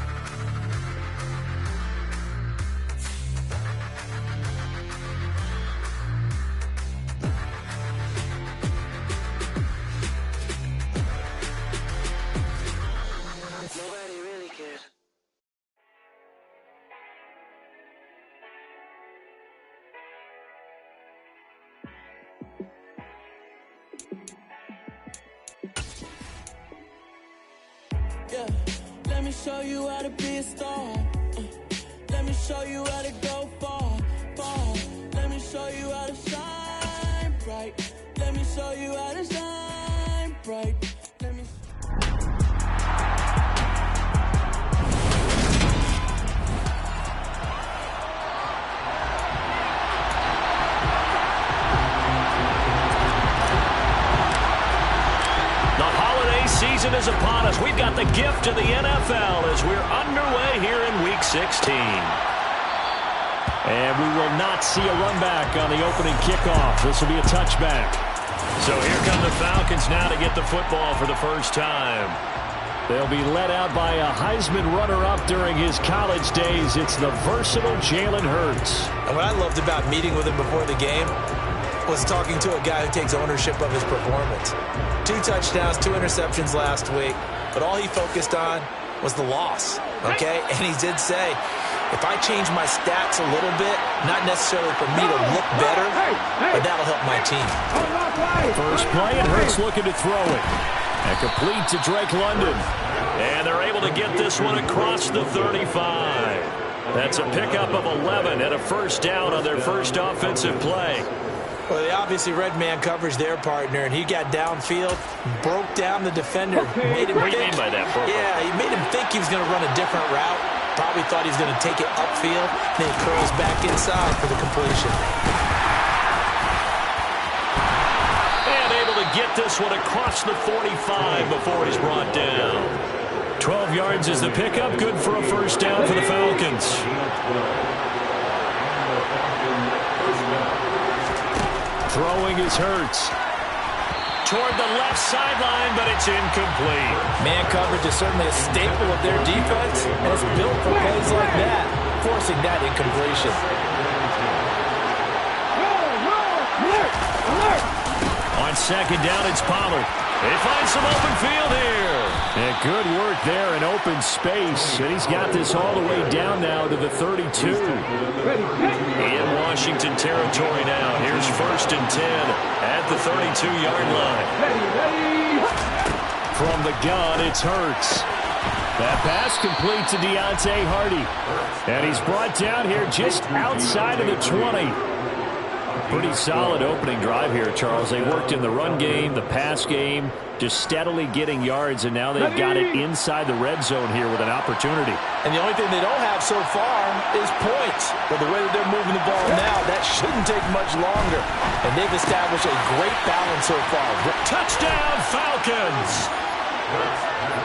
Nobody really cares. Yeah, let me show you how to be a star. Let me show you how to go far, far. Let me show you how to shine bright. Let me show you how to shine bright. Let me. Season is upon us. We've got the gift of the NFL as we're underway here in Week 16. And we will not see a run back on the opening kickoff. This will be a touchback. So here come the Falcons now to get the football for the first time. They'll be led out by a Heisman runner-up during his college days. It's the versatile Jalen Hurts. And what I loved about meeting with him before the game was talking to a guy who takes ownership of his performance. 2 touchdowns, 2 interceptions last week, but all he focused on was the loss, okay? And he did say, if I change my stats a little bit, not necessarily for me to look better, but that'll help my team. First play, and Hurts looking to throw it. And complete to Drake London. And they're able to get this one across the 35. That's a pickup of 11 and a first down on their first offensive play. Well, they obviously read man coverage their partner, and he got downfield, broke down the defender. Made him what do you mean by that, Burkle? Yeah, he made him think he was going to run a different route. Probably thought he was going to take it upfield. Then he curls back inside for the completion. And able to get this one across the 45 before he's brought down. 12 yards is the pickup. Good for a first down for the Falcons. Throwing is Hurts. Toward the left sideline, but it's incomplete. Man coverage is certainly a staple of their defense, and it's built for plays like that, forcing that incompletion. On second down, it's Pollard. They find some open field here. And good work there in open space. And he's got this all the way down now to the 32. In Washington territory now. Here's 1st and 10 at the 32-yard line. From the gun, it's Hurts. That pass complete to Deontay Hardy. And he's brought down here just outside of the 20. Pretty solid opening drive here, Charles. They worked in the run game, the pass game, just steadily getting yards, and now they've got it inside the red zone here with an opportunity. And the only thing they don't have so far is points. But the way that they're moving the ball now, that shouldn't take much longer. And they've established a great balance so far. Touchdown, Falcons!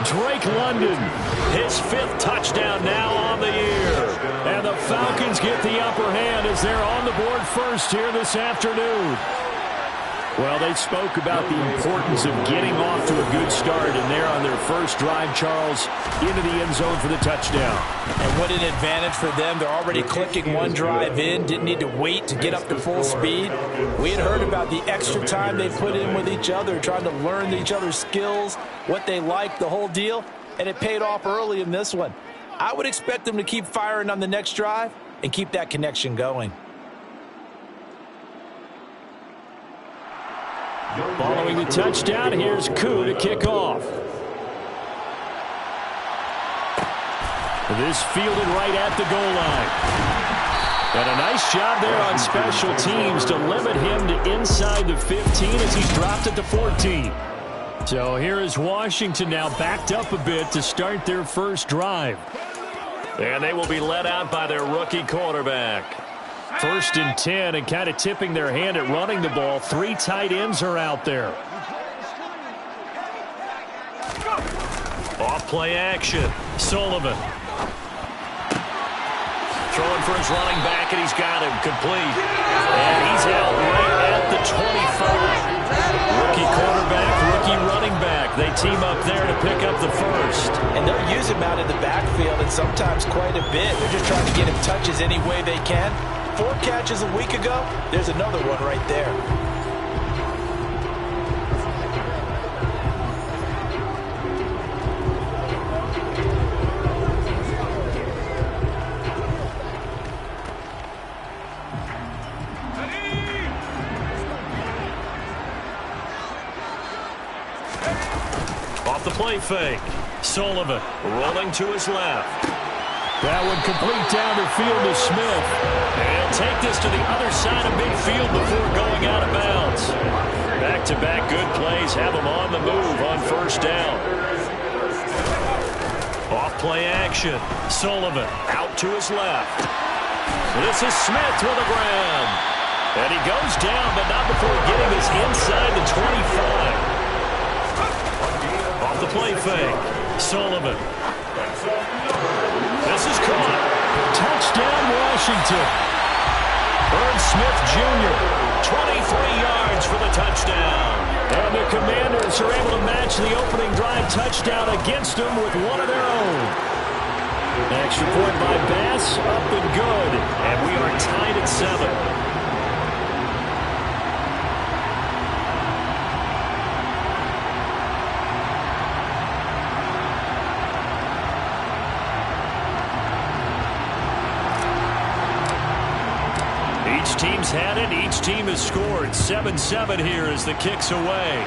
Drake London, his 5th touchdown now on the year. And the Falcons get the upper hand as they're on the board first here this afternoon. Well, they spoke about the importance of getting off to a good start, and they're on their first drive, Charles, into the end zone for the touchdown. And what an advantage for them. They're already clicking one drive in, didn't need to wait to get up to full speed. We had heard about the extra time they put in with each other, trying to learn each other's skills, what they like, the whole deal, and it paid off early in this one. I would expect them to keep firing on the next drive and keep that connection going. Following the touchdown, here's Koo to kick off. This fielded right at the goal line. And a nice job there on special teams to limit him to inside the 15 as he's dropped it to 14. So here is Washington now backed up a bit to start their first drive. And they will be led out by their rookie quarterback. 1st and 10, and kind of tipping their hand at running the ball. 3 tight ends are out there. Off play action. Sullivan. Throwing for his running back, and he's got him complete. And he's out right at the 25. Rookie quarterback, rookie running back. They team up there to pick up the first. And they'll use him out in the backfield, and sometimes quite a bit. They're just trying to get him touches any way they can. 4 catches a week ago, there's another one right there. Off the play fake. Sullivan rolling to his left. That one complete down the field to Smith. And he'll take this to the other side of midfield before going out of bounds. Back-to-back good plays have him on the move on 1st down. Off play action. Sullivan out to his left. This is Smith with the ground. And he goes down, but not before getting this inside the 25. Off the play fake. Sullivan. This is caught. Touchdown, Washington. Irv Smith Jr., 23 yards for the touchdown. And the Commanders are able to match the opening drive touchdown against them with one of their own. Extra point by Bass, up and good. And we are tied at 7. Each team's had it. Each team has scored. 7-7 here as the kick's away.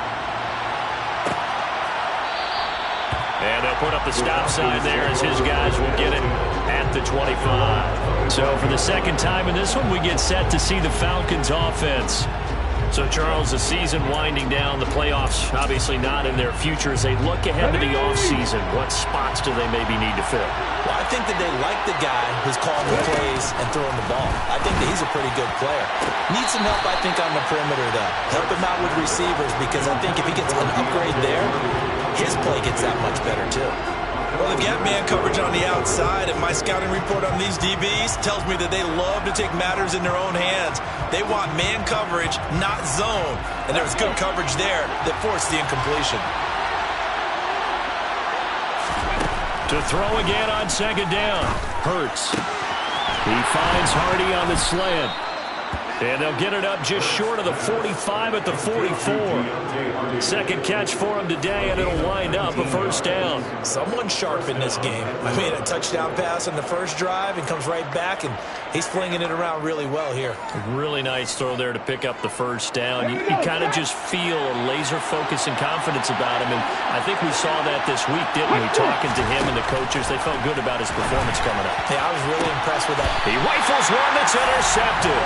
And they'll put up the stop sign there as his guys will get it at the 25. So for the second time in this one, we get set to see the Falcons offense. So, Charles, the season winding down, the playoffs obviously not in their future. As they look ahead to the offseason, what spots do they maybe need to fill? Well, I think that they like the guy who's calling the plays and throwing the ball. I think that he's a pretty good player. Needs some help, I think, on the perimeter, though. Help him out with receivers, because I think if he gets an upgrade there, his play gets that much better, too. Well, they've got man coverage on the outside, and my scouting report on these DBs tells me that they love to take matters in their own hands. They want man coverage, not zone. And there was good coverage there that forced the incompletion. To throw again on second down. Hurts. He finds Hardy on the slant. And they'll get it up just short of the 45 at the 44. Second catch for him today, and it'll wind up a first down. Someone sharp in this game. I mean, a touchdown pass on the first drive and comes right back, and he's flinging it around really well here. Really nice throw there to pick up the first down. You kind of just feel a laser focus and confidence about him, and I think we saw that this week, didn't we? Talking to him and the coaches, they felt good about his performance coming up. Yeah, I was really impressed with that. He rifles one that's intercepted.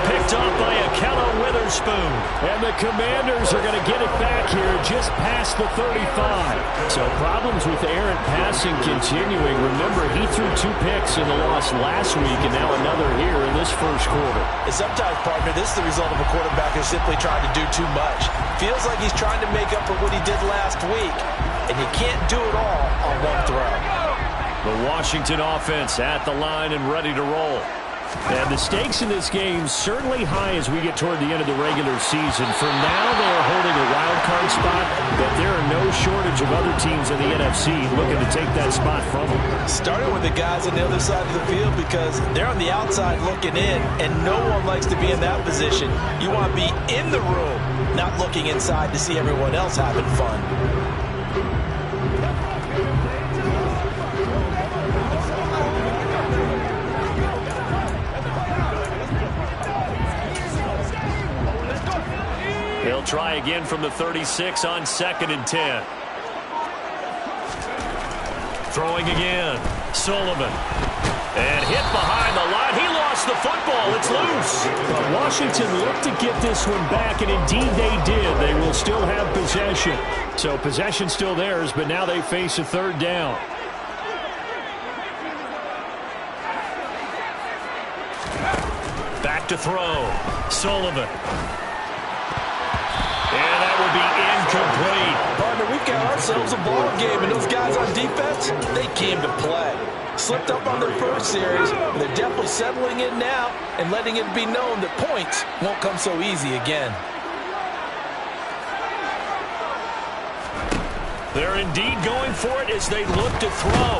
Picked off by Akello Witherspoon. And the Commanders are going to get it back here just past the 35. So problems with errant passing continuing. Remember, he threw 2 picks in the loss last week, and now another here in this first quarter. And sometimes, partner, this is the result of a quarterback who's simply trying to do too much. Feels like he's trying to make up for what he did last week, and you can't do it all on one throw. The Washington offense at the line and ready to roll. And the stakes in this game certainly high as we get toward the end of the regular season. For now, they are holding a wild card spot, but there are no shortage of other teams in the NFC looking to take that spot from them. Starting with the guys on the other side of the field, because they're on the outside looking in, and no one likes to be in that position. You want to be in the room, not looking inside to see everyone else having fun. They'll try again from the 36 on 2nd and 10. Throwing again. Sullivan. And hit behind the line. He lost the football. It's loose. Washington looked to get this one back, and indeed they did. They will still have possession. So possession still theirs, but now they face a 3rd down. Back to throw. Sullivan. And that would be incomplete. Partner, we've got ourselves a ball game, and those guys on defense, they came to play. Slipped up on their first series, but they're definitely settling in now and letting it be known that points won't come so easy again. They're indeed going for it as they look to throw.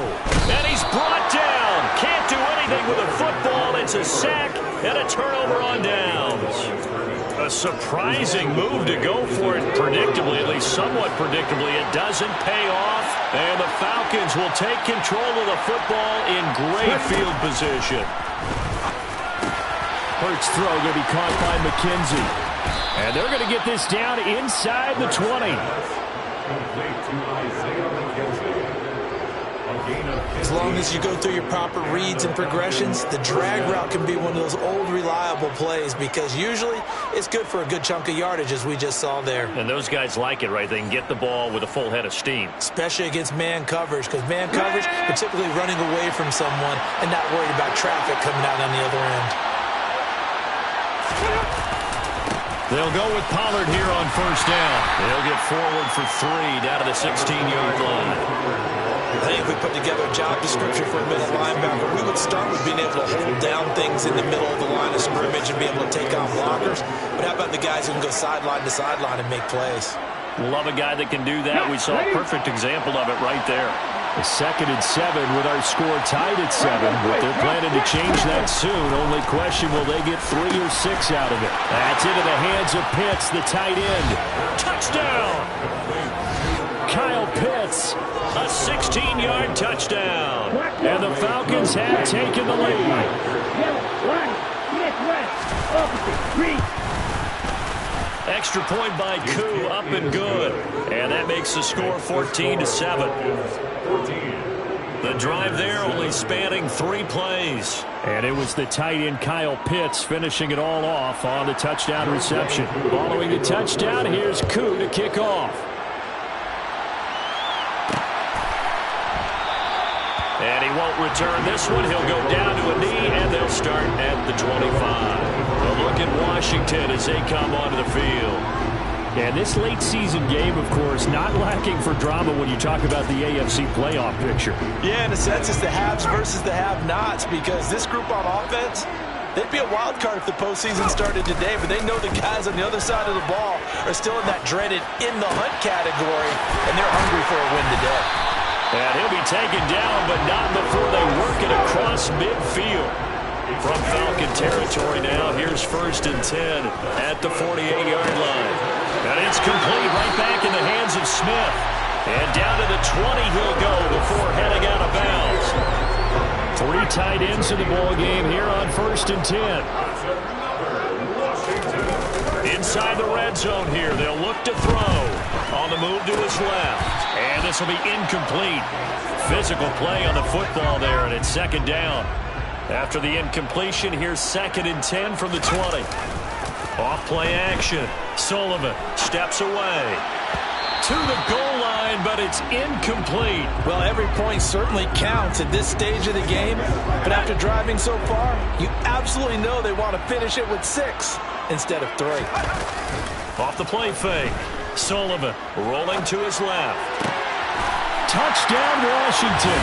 And he's brought down. Can't do anything with a football. It's a sack and a turnover on downs. A surprising move to go for it predictably, at least somewhat predictably. It doesn't pay off, and the Falcons will take control of the football in great field position. Hurts throw going to be caught by McKenzie. And they're going to get this down inside the 20. As long as you go through your proper reads and progressions, the drag route can be one of those old reliable plays, because usually it's good for a good chunk of yardage, as we just saw there. And those guys like it, right? They can get the ball with a full head of steam. Especially against man coverage, because man coverage, you're typically running away from someone and not worried about traffic coming out on the other end. They'll go with Pollard here on first down. They'll get forward for 3 down to the 16-yard line. I think if we put together a job description for a middle linebacker, we would start with being able to hold down things in the middle of the line of scrimmage and be able to take on blockers. But how about the guys who can go sideline to sideline and make plays? Love a guy that can do that. We saw a perfect example of it right there. A 2nd and 7 with our score tied at 7, but they're planning to change that soon. Only question, will they get 3 or 6 out of it? That's into the hands of Pitts, the tight end. Touchdown! Kyle Pitts, a 16-yard touchdown. And the Falcons have taken the lead. Extra point by Koo, up and good. And that makes the score 14-7. The drive there only spanning 3 plays. And it was the tight end Kyle Pitts finishing it all off on the touchdown reception. Following the touchdown, here's Koo to kick off. And he won't return this one. He'll go down to a knee, and they'll start at the 25. A look at Washington as they come onto the field. And this late season game, of course, not lacking for drama when you talk about the AFC playoff picture. Yeah, in a sense, it's the haves versus the have-nots, because this group on offense, they'd be a wild card if the postseason started today, but they know the guys on the other side of the ball are still in that dreaded in-the-hunt category, and they're hungry for a win today. And he'll be taken down, but not before they work it across midfield. From Falcon territory now, here's 1st and 10 at the 48-yard line. And it's complete right back in the hands of Smith. And down to the 20 he'll go before heading out of bounds. 3 tight ends in the ball game here on 1st and 10. Inside the red zone here, they'll look to throw. On the move to his left. And this will be incomplete. Physical play on the football there, and it's 2nd down. After the incompletion, here's 2nd and 10 from the 20. Off play action. Sullivan steps away. To the goal line, but it's incomplete. Well, every point certainly counts at this stage of the game. But after driving so far, you absolutely know they want to finish it with 6 instead of 3. Off the play fake. Sullivan rolling to his left. Touchdown, Washington.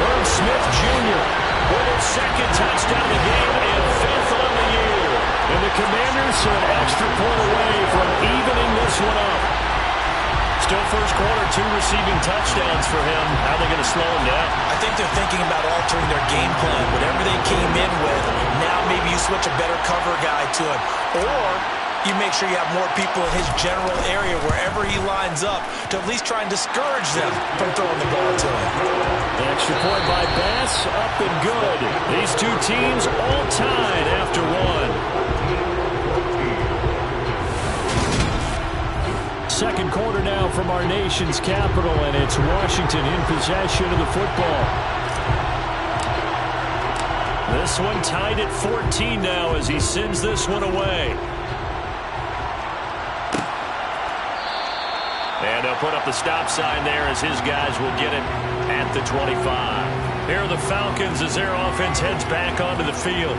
Irv Smith Jr. with his 2nd touchdown of the game and 5th on the year. And the Commanders are an extra point away from evening this one up. Still first quarter, 2 receiving touchdowns for him. How are they going to slow him down? I think they're thinking about altering their game plan. Whatever they came in with, now maybe you switch a better cover guy to him. Or you make sure you have more people in his general area wherever he lines up to at least try and discourage them from throwing the ball to him. The extra point by Bass, up and good. These 2 teams all tied after 1. 2nd quarter now from our nation's capital, and it's Washington in possession of the football. This one tied at 14 now as he sends this one away. And they'll put up the stop sign there as his guys will get it at the 25. Here are the Falcons as their offense heads back onto the field.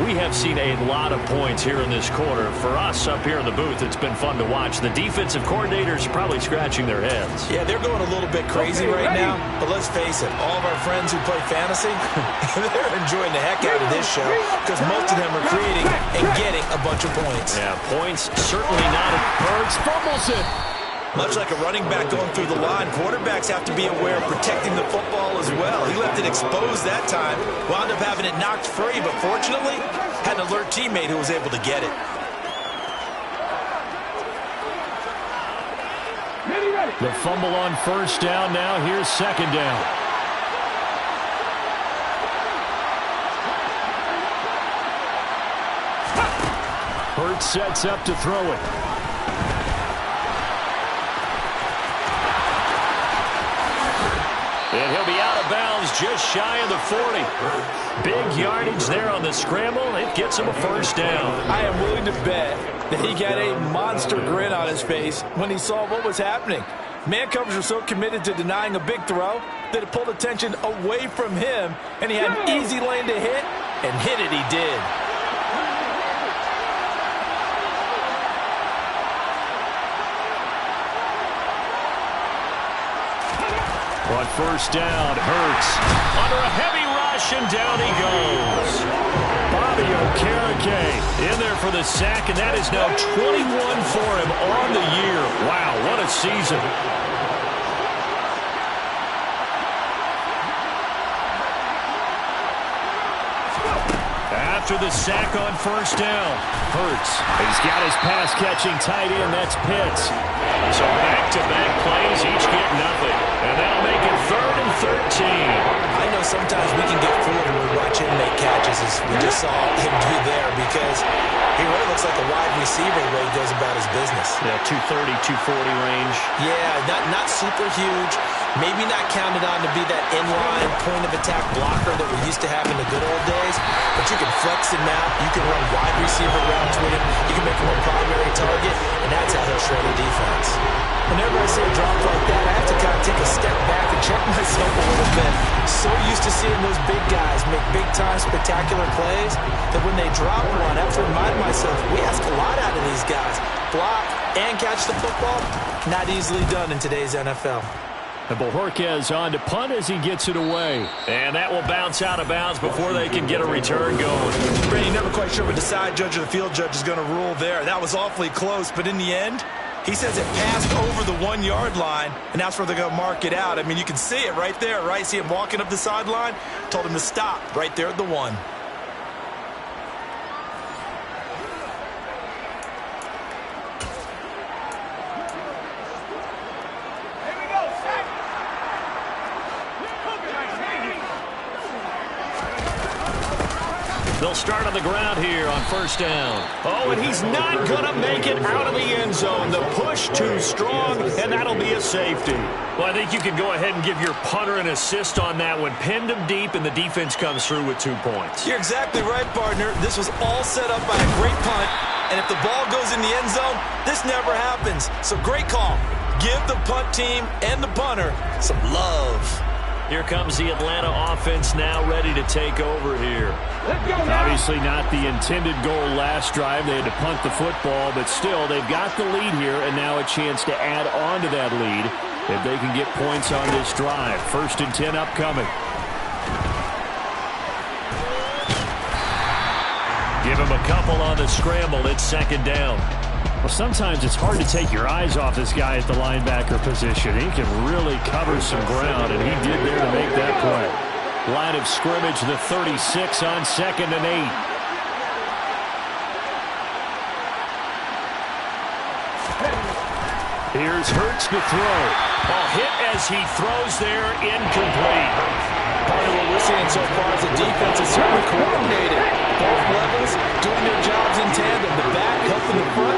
We have seen a lot of points here in this quarter. For us up here in the booth, it's been fun to watch. The defensive coordinators probably scratching their heads. Yeah, they're going a little bit crazy right now. But let's face it, all of our friends who play fantasy, they're enjoying the heck out of this show because most of them are creating and getting a bunch of points. Yeah, points certainly not. Hurts fumbles it. Much like a running back going through the line, quarterbacks have to be aware of protecting the football as well. He left it exposed that time, wound up having it knocked free, but fortunately, had an alert teammate who was able to get it. The fumble on 1st down now. Here's 2nd down. Hurts sets up to throw it. And he'll be out of bounds just shy of the 40. Big yardage there on the scramble. It gets him a 1st down. I am willing to bet that he got a monster grin on his face when he saw what was happening. Man coverage was so committed to denying a big throw that it pulled attention away from him, and he had an easy lane to hit, and hit it he did. On 1st down, Hurts Under a heavy rush, and down he goes. Bobby Okereke in there for the sack, and that is now 21 for him on the year. Wow, what a season. After the sack on 1st down, Hurts. He's got his pass-catching tight end. That's Pitts. So back-to-back plays, each get nothing. And that'll make it 3rd and 13. I know sometimes we can get fooled when we watch him make catches, as we just saw him do there, because he really looks like a wide receiver the way he goes about his business. Yeah, 230, 240 range. Yeah, not super huge. Maybe not counted on to be that inline point-of-attack blocker that we used to have in the good old days, but you can flex him out. You can run wide receiver routes with him. You can make him a primary target, and that's how he'll shred the defense. Whenever I see a drop like that, I have to kind of take a step back and check myself a little bit. So used to seeing those big guys make big-time spectacular plays that when they drop one, I have to remind myself, we ask a lot out of these guys. Block and catch the football, not easily done in today's NFL. And Bojorquez on to punt as he gets it away. And that will bounce out of bounds before they can get a return going. Brady, never quite sure what the side judge or the field judge is going to rule there. That was awfully close, but in the end, he says it passed over the 1-yard line, and that's where they're going to mark it out. I mean, you can see it right there, right? See him walking up the sideline? Told him to stop right there at the 1. They'll start on the ground here on first down. Oh, and he's not going to make it out of the end zone. The push too strong, and that'll be a safety. Well, I think you can go ahead and give your punter an assist on that one. Pinned him deep, and the defense comes through with 2 points. You're exactly right, partner. This was all set up by a great punt, and if the ball goes in the end zone, this never happens. So great call. Give the punt team and the punter some love. Here comes the Atlanta offense now ready to take over here. Obviously not the intended goal last drive. They had to punt the football, but still they've got the lead here and now a chance to add on to that lead if they can get points on this drive. 1st and 10 upcoming. Give him a couple on the scramble. It's 2nd down. Well, sometimes it's hard to take your eyes off this guy at the linebacker position. He can really cover some ground, and he did there to make that play. Line of scrimmage, the 36 on 2nd and 8. Here's Hurts to throw. Ball hit as he throws there, incomplete. Part of what we're seeing so far is the defense is certainly coordinated. Both levels doing their jobs in tandem. The back helping the front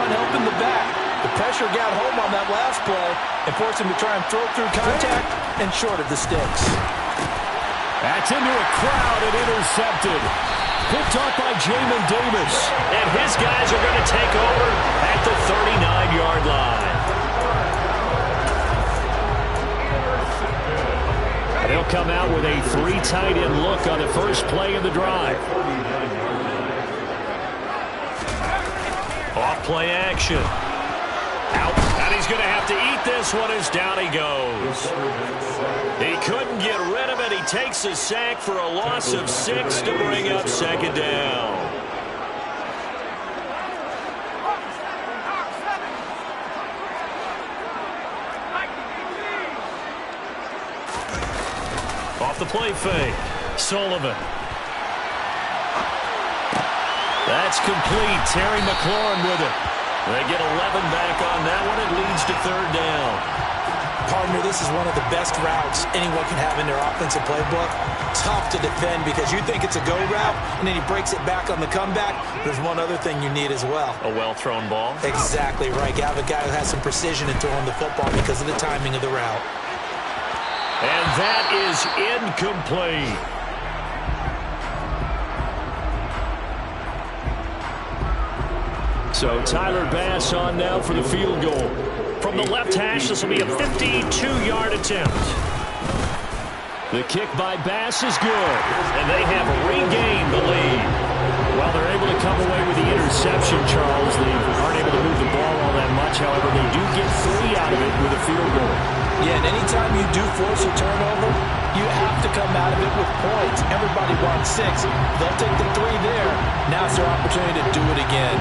helping the back. The pressure got home on that last play and forced him to try and throw through contact and short of the sticks. That's into a crowd and intercepted. Picked off by Jamin Davis. And his guys are going to take over at the 39-yard line. They'll come out with a 3 tight end look on the first play of the drive. Off play action. Out. And he's going to have to eat this one as down he goes. He couldn't get rid of it. He takes a sack for a loss of 6 to bring up 2nd down. Off the play fake. Sullivan. That's complete. Terry McLaurin with it. They get 11 back on that one. It leads to 3rd down. Partner, this is one of the best routes anyone can have in their offensive playbook. Tough to defend because you think it's a go route, and then he breaks it back on the comeback. There's one other thing you need as well. A well-thrown ball. Exactly right. You have a guy who has some precision in throwing the football because of the timing of the route. And that is incomplete. So Tyler Bass on now for the field goal. From the left hash, this will be a 52-yard attempt. The kick by Bass is good, and they have regained the lead. While they're able to come away with the interception, Charles, they aren't able to move the ball all that much. However, they do get 3 out of it with a field goal. Yeah, and anytime you do force a turnover, you have to come out of it with points. Everybody wants 6. They'll take the 3 there. Now it's their opportunity to do it again.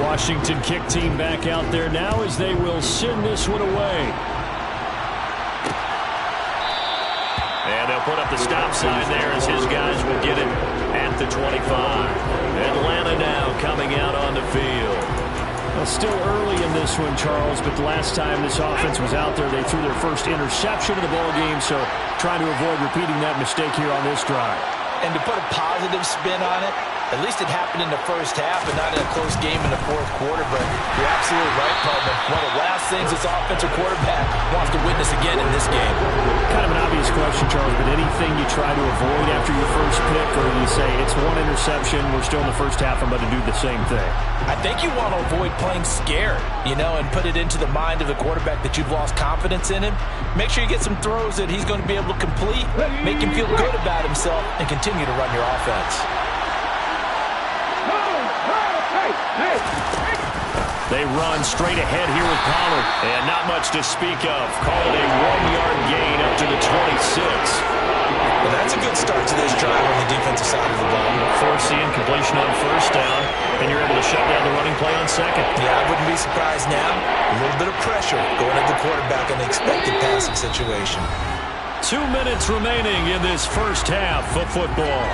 Washington kick team back out there now as they will send this one away. And they'll put up the stop sign there as his guys will get it at the 25. Atlanta now coming out on the field. Well, still early in this one, Charles, but the last time this offense was out there, they threw their first interception of the ball game, so trying to avoid repeating that mistake here on this drive. And to put a positive spin on it, at least it happened in the first half and not in a close game in the fourth quarter. But you're absolutely right, partner. One of the last things this offensive quarterback wants to witness again in this game. Kind of an obvious question, Charles, but anything you try to avoid after your first pick, or you say it's one interception, we're still in the first half, I'm about to do the same thing? I think you want to avoid playing scared, and put it into the mind of the quarterback that you've lost confidence in him. Make sure you get some throws that he's going to be able to complete, make him feel good about himself, and continue to run your offense. They run straight ahead here with Pollard, and not much to speak of. Call it a 1-yard gain up to the 26. Well, that's a good start to this drive on the defensive side of the ball. Force the incompletion on first down, and you're able to shut down the running play on second. Yeah, I wouldn't be surprised now. A little bit of pressure going at the quarterback in the expected passing situation. 2 minutes remaining in this first half of football.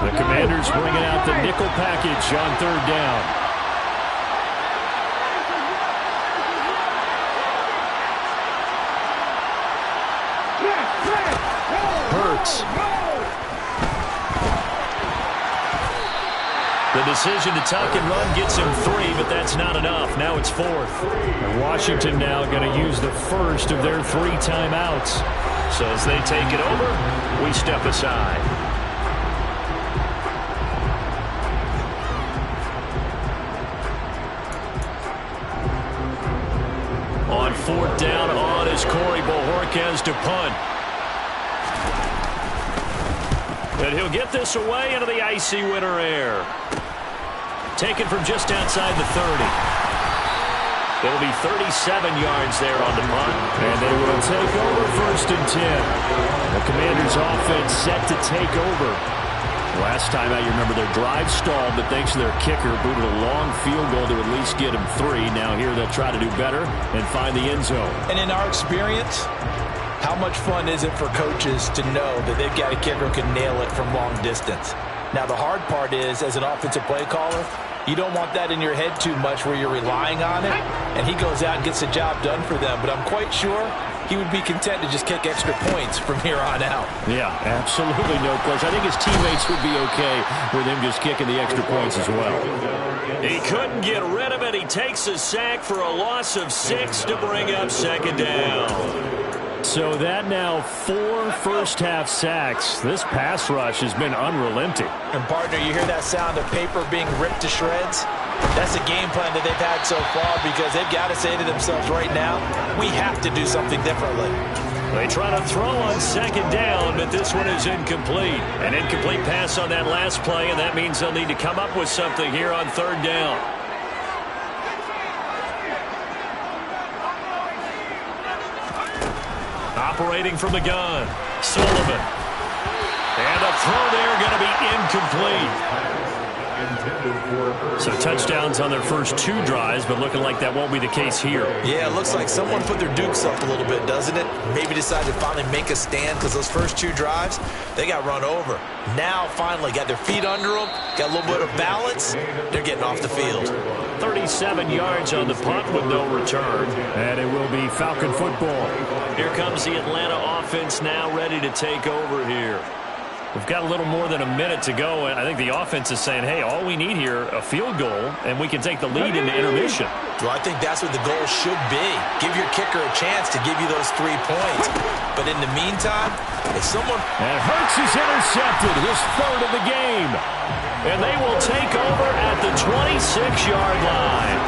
The Commanders bringing out the nickel package on third down. Hurts. The decision to tuck and run gets him 3, but that's not enough. Now it's 4th. And Washington now going to use the first of their 3 timeouts. So as they take it over, we step aside. On 4th down, on is Corey Bojorquez to punt. And he'll get this away into the icy winter air. Taken from just outside the 30. It'll be 37 yards there on the punt. And they will take over 1st and 10. The Commanders' offense set to take over. Last time out, you remember their drive stalled, but thanks to their kicker, booted a long field goal to at least get them 3. Now here they'll try to do better and find the end zone. And in our experience, how much fun is it for coaches to know that they've got a kicker who can nail it from long distance? Now, the hard part is, as an offensive play caller, you don't want that in your head too much where you're relying on it, and he goes out and gets the job done for them. But I'm quite sure he would be content to just kick extra points from here on out. Yeah, absolutely no question. I think his teammates would be okay with him just kicking the extra points as well. He couldn't get rid of it. He takes a sack for a loss of 6 to bring up 2nd down. So that now 4 first-half sacks. This pass rush has been unrelenting. And, partner, you hear that sound of paper being ripped to shreds? That's a game plan that they've had so far because they've got to say to themselves right now, we have to do something differently. They try to throw on 2nd down, but this one is incomplete. An incomplete pass on that last play, and that means they'll need to come up with something here on 3rd down. Operating from the gun, Sullivan. And a throw there going to be incomplete. So touchdowns on their first 2 drives, but looking like that won't be the case here. Yeah, it looks like someone put their dukes up a little bit, doesn't it? Maybe decided to finally make a stand because those first 2 drives, they got run over. Now, finally, got their feet under them, got a little bit of balance. They're getting off the field. 37 yards on the punt with no return. And it will be Falcon football. Here comes the Atlanta offense now ready to take over here. We've got a little more than a minute to go, and I think the offense is saying, hey, all we need here, a field goal, and we can take the lead into intermission. Well, I think that's what the goal should be. Give your kicker a chance to give you those 3 points. But in the meantime, if someone... And Hurts is intercepted, his 3rd of the game. And they will take over at the 26-yard line.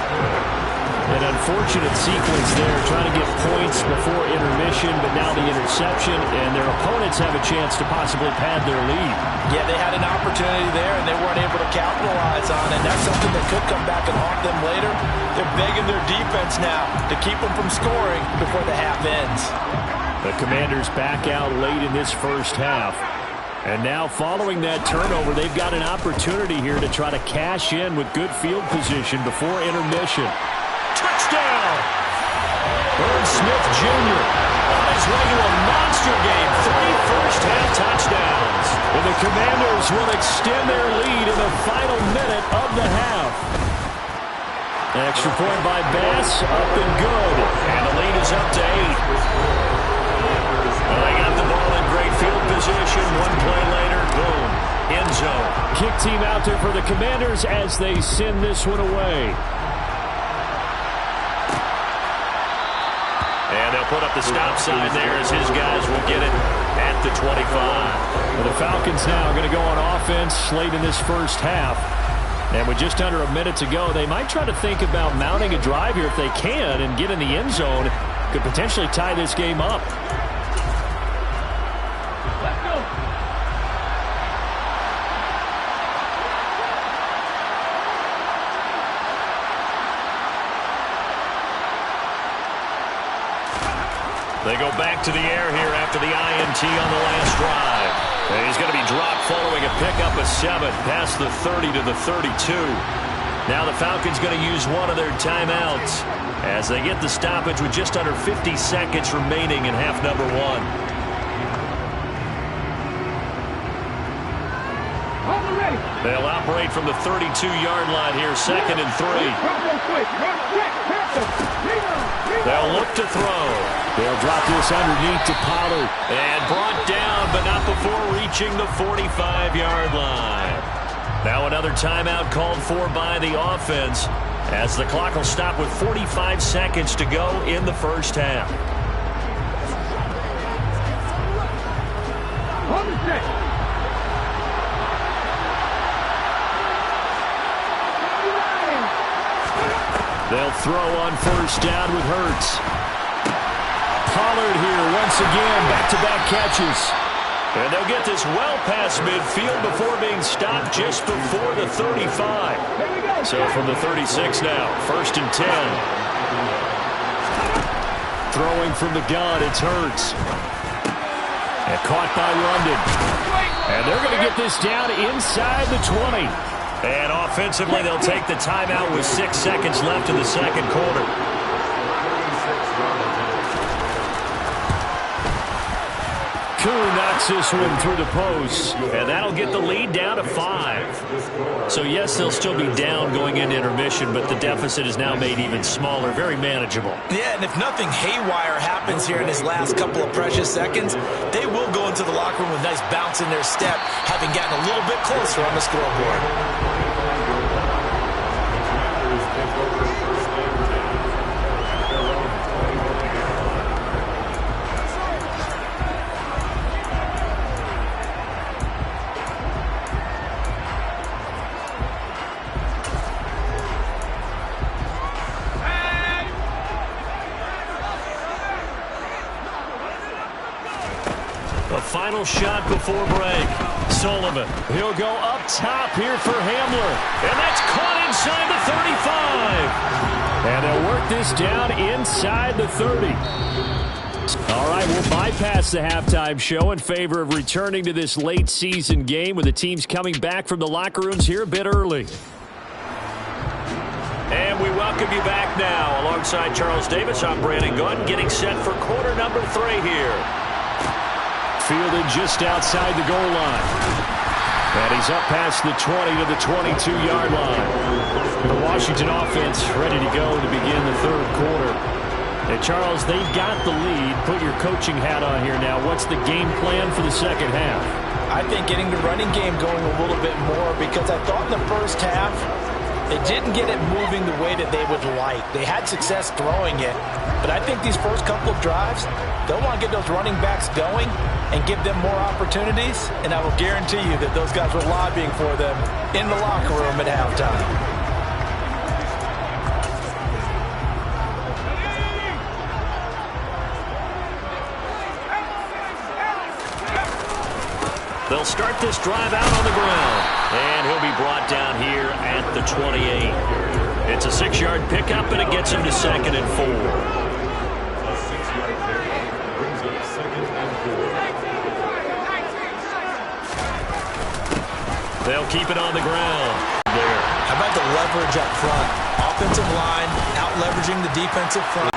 An unfortunate sequence there, trying to get points before intermission, but now the interception, and their opponents have a chance to possibly pad their lead. Yeah, they had an opportunity there, and they weren't able to capitalize on it. That's something that could come back and haunt them later. They're begging their defense now to keep them from scoring before the half ends. The Commanders back out late in this first half. And now following that turnover, they've got an opportunity here to try to cash in with good field position before intermission. Touchdown! Herb Smith Jr. on his way to a monster game. 3 first-half touchdowns. And the Commanders will extend their lead in the final minute of the half. Extra point by Bass, up and good. And the lead is up to 8. Well, they got the ball in great field position. One play later, boom, end zone. Kick team out there for the Commanders as they send this one away. And they'll put up the stop sign there as his guys will get it at the 25. Well, the Falcons now are going to go on offense late in this first half. And with just under a minute to go, they might try to think about mounting a drive here if they can and get in the end zone. Could potentially tie this game up. They go back to the air here after the INT on the last drive. And he's going to be dropped following a pickup of 7 past the 30 to the 32. Now the Falcons going to use one of their timeouts as they get the stoppage with just under 50 seconds remaining in half number 1. They'll operate from the 32-yard line here, 2nd and 3. They'll look to throw. They'll drop this underneath to Pollard. And brought down, but not before reaching the 45-yard line. Now another timeout called for by the offense as the clock will stop with 45 seconds to go in the first half. They'll throw on first down with Hurts. Pollard here once again, back-to-back catches. And they'll get this well past midfield before being stopped just before the 35. So from the 36 now, 1st and 10. Throwing from the gun, it's Hurts. And caught by London. And they're going to get this down inside the 20. And offensively, they'll take the timeout with 6 seconds left in the second quarter. Kuhn knocks this one through the post, and that'll get the lead down to 5. So, yes, they'll still be down going into intermission, but the deficit is now made even smaller, very manageable. Yeah, and if nothing haywire happens here in his last couple of precious seconds, they will go into the locker room with a nice bounce in their step, having gotten a little bit closer on the scoreboard. Final shot before break. Sullivan. He'll go up top here for Hamler. And that's caught inside the 35. And they'll work this down inside the 30. All right, we'll bypass the halftime show in favor of returning to this late season game with the teams coming back from the locker rooms here a bit early. And we welcome you back now. Alongside Charles Davis, I'm Brandon Gunn, getting set for quarter number 3 here. Fielded just outside the goal line. And he's up past the 20 to the 22-yard line. The Washington offense ready to go to begin the third quarter. And Charles, they've got the lead. Put your coaching hat on here now. What's the game plan for the second half? I think getting the running game going a little bit more, because I thought in the first half they didn't get it moving the way that they would like. They had success throwing it, but I think these first couple of drives, they'll want to get those running backs going and give them more opportunities, and I will guarantee you that those guys were lobbying for them in the locker room at halftime. They'll start this drive out on the ground, and he'll be brought down here at the 28. It's a 6-yard pickup, and it gets him to 2nd and 4. A 6-yard pickup brings up 2nd and 4. They'll keep it on the ground. There. How about the leverage up front? Offensive line out leveraging the defensive front.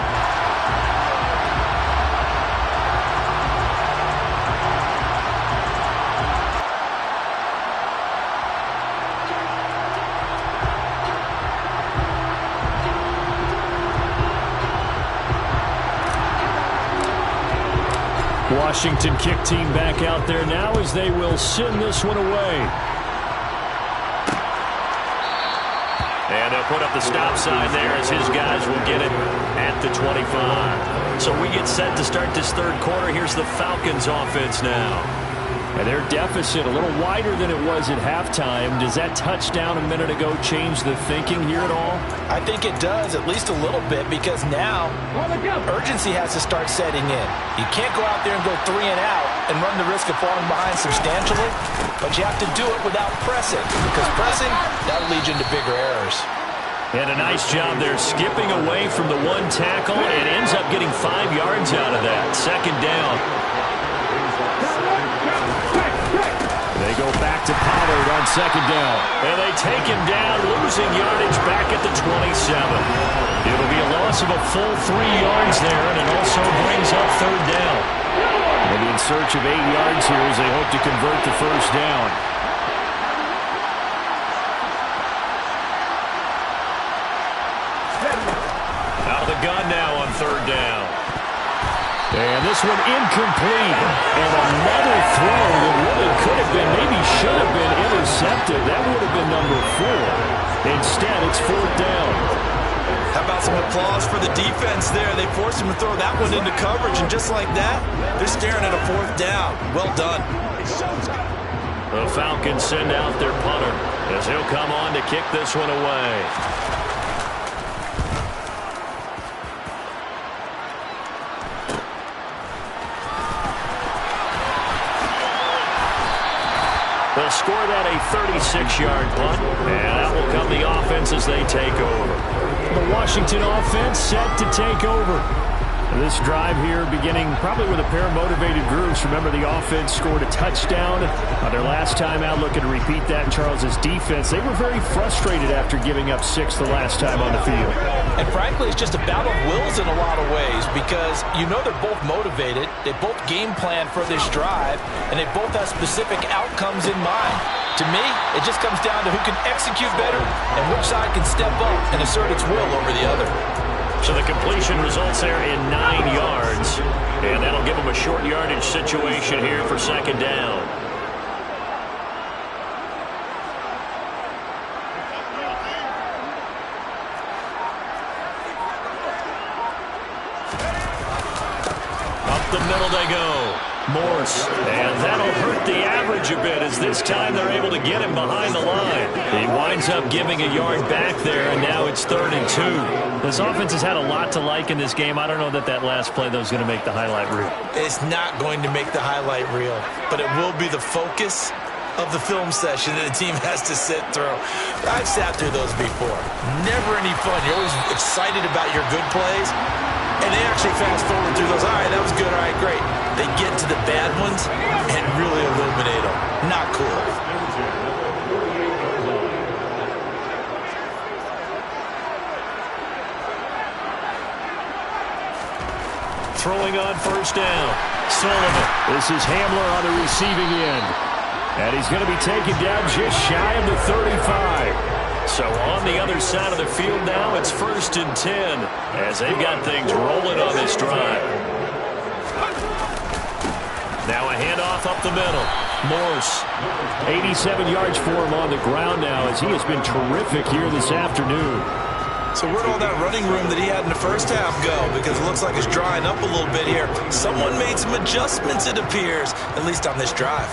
Washington kick team back out there now as they will send this one away. And they'll put up the stop sign there as his guys will get it at the 25. So we get set to start this third quarter. Here's the Falcons offense now. And their deficit a little wider than it was at halftime. Does that touchdown a minute ago change the thinking here at all? I think it does, at least a little bit, because now urgency has to start setting in. You can't go out there and go 3 and out and run the risk of falling behind substantially, but you have to do it without pressing, because pressing, that'll lead you into bigger errors. And a nice job there skipping away from the one tackle and ends up getting 5 yards out of that. Second down. They go back to Pollard on second down. And they take him down, losing yardage back at the 27. It'll be a loss of a full 3 yards there, and it also brings up third down. And in search of 8 yards here as they hope to convert the first down. Out of the gun now on third down. And this one incomplete. And another throw that really could have been, maybe should have been intercepted. That would have been number 4. Instead, it's fourth down. How about some applause for the defense there? They forced him to throw that one into coverage, and just like that, they're staring at a fourth down. Well done. The Falcons send out their punter as he'll come on to kick this one away. They'll score that a 36-yard punt, and that will come the offense as they take over. The Washington offense set to take over. This drive here beginning probably with a pair of motivated groups. Remember, the offense scored a touchdown on their last time out. Looking to repeat that in Charles's defense. They were very frustrated after giving up 6 the last time on the field. And frankly, it's just a battle of wills in a lot of ways, because you know they're both motivated. They both game plan for this drive, and they both have specific outcomes in mind. To me, it just comes down to who can execute better and which side can step up and assert its will over the other. So the completion results there in 9 yards, and that'll give them a short yardage situation here for second down. Up the middle they go. Morse, and that'll hurt the average a bit as this time they're able to get him behind the line. He winds up giving a yard back there, and now it's 3rd and 2. This offense has had a lot to like in this game. I don't know that last play, though, is going to make the highlight reel. It's not going to make the highlight reel, but it will be the focus of the film session that the team has to sit through. I've sat through those before. Never any fun. You're always excited about your good plays, and they actually fast forward through those. All right, that was good. All right, great. They get to the bad ones and really illuminate them. Not cool. Throwing on first down. Sullivan. This is Hamler on the receiving end. And he's going to be taken down just shy of the 35. So on the other side of the field now, it's 1st and 10 as they've got things rolling on this drive. Now a handoff up the middle. Morse, 87 yards for him on the ground now as he has been terrific here this afternoon. So where'd all that running room that he had in the first half go? Because it looks like it's drying up a little bit here. Someone made some adjustments, it appears, at least on this drive.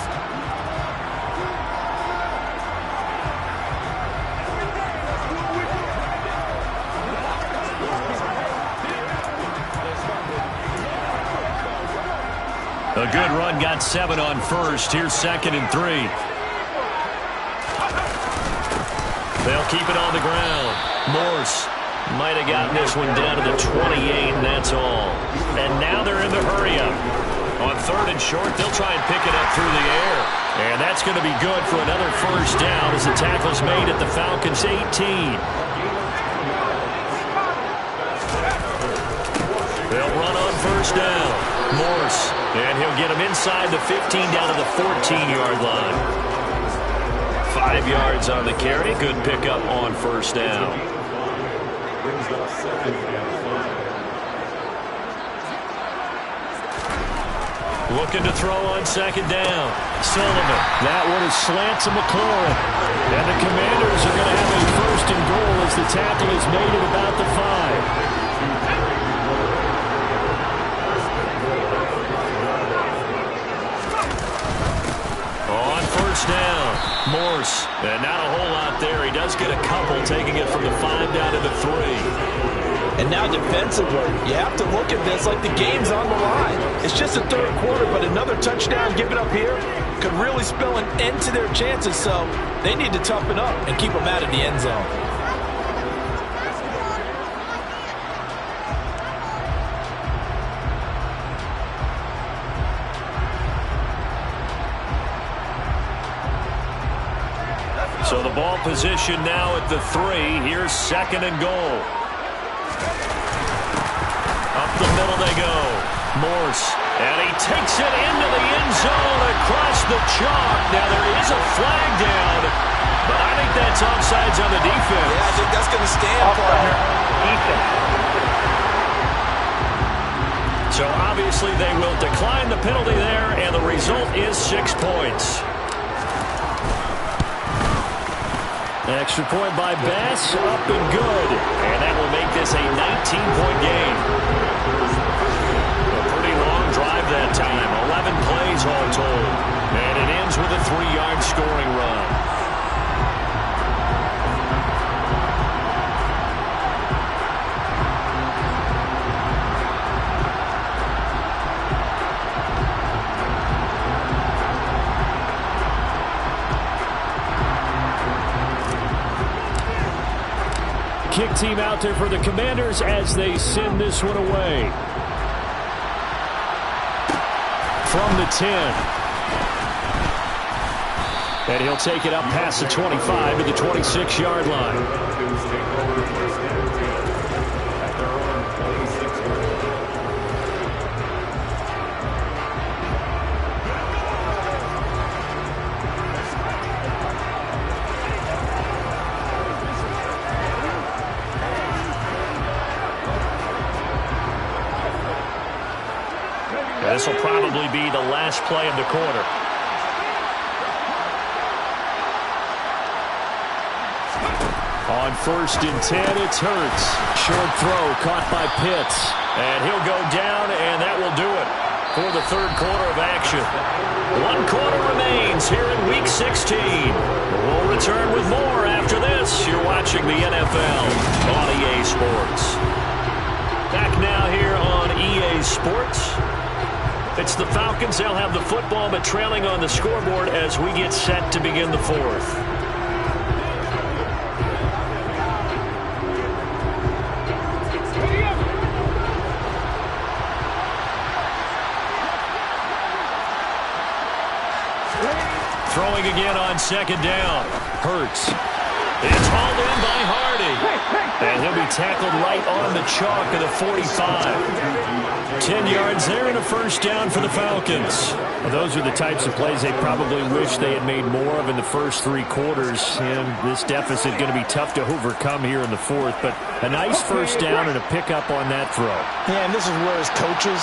A good run, got 7 on first. Here's 2nd and 3. They'll keep it on the ground. Morse might have gotten this one down to the 28, and that's all. And now they're in the hurry-up. On 3rd and short, they'll try and pick it up through the air. And that's going to be good for another first down as the tackle's made at the Falcons' 18. They'll run on first down. Morse, and he'll get him inside the 15 down to the 14-yard line. 5 yards on the carry. Good pickup on first down. Looking to throw on 2nd down. Sullivan. That one is slant to McLaurin. And the Commanders are going to have a 1st and goal as the tackle is made at about the 5. On first down, Morse. And not a whole lot there. He does get a couple, taking it from the 5 down to the 3. And now defensively, you have to look at this like the game's on the line. It's just a 3rd quarter, but another touchdown given up here could really spell an end to their chances, so they need to toughen up and keep them out of the end zone. So the ball position now at the 3. Here's 2nd and goal. Up the middle they go. Morse. And he takes it into the end zone across the chalk. Now there is a flag down, but I think that's offsides on the defense. Yeah, I think that's going to stand, partner. So obviously they will decline the penalty there, and the result is 6 points. Extra point by Bass, up and good. And that will make this a 19-point game. A pretty long drive that time. 11 plays all told. And it ends with a 3-yard scoring run. Kick team out there for the Commanders as they send this one away. From the 10. And he'll take it up past the 25 to the 26-yard line. This will probably be the last play of the quarter. On 1st and 10, it's Hurts. Short throw caught by Pitts. And he'll go down, and that will do it for the 3rd quarter of action. 1 quarter remains here in Week 16. We'll return with more after this. You're watching the NFL on EA Sports. Back now here on EA Sports. It's the Falcons. They'll have the football, but trailing on the scoreboard as we get set to begin the 4th. Throwing again on 2nd down. Hurts. It's hauled in by Hardy. And he'll be tackled right on the chalk of the 45. 10 yards there and a 1st down for the Falcons. Well, those are the types of plays they probably wish they had made more of in the first 3 quarters. And this deficit going to be tough to overcome here in the 4th. But a nice 1st down and a pickup on that throw. Yeah, and this is where as coaches,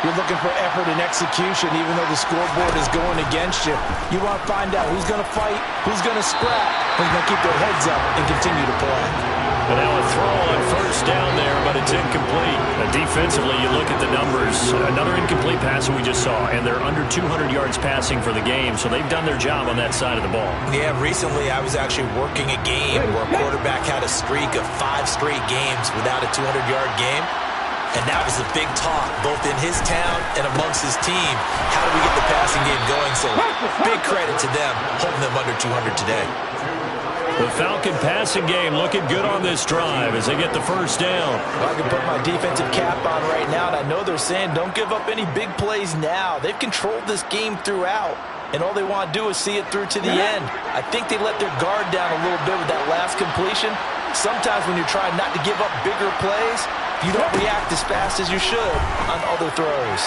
you're looking for effort and execution, even though the scoreboard is going against you. You want to find out who's going to fight, who's going to scrap, who's going to keep their heads up and continue to play. And now a throw on 1st down there, but it's incomplete. Defensively, you look at the numbers. Another incomplete pass that we just saw, and they're under 200 yards passing for the game, so they've done their job on that side of the ball. Yeah, recently I was actually working a game where a quarterback had a streak of 5 straight games without a 200-yard game. And that was the big talk, both in his town and amongst his team. How do we get the passing game going? So big credit to them, holding them under 200 today. The Falcon passing game looking good on this drive as they get the first down. Well, I can put my defensive cap on right now, and I know they're saying don't give up any big plays now. They've controlled this game throughout, and all they want to do is see it through to the end. I think they let their guard down a little bit with that last completion. Sometimes when you're trying not to give up bigger plays, you don't react as fast as you should on other throws.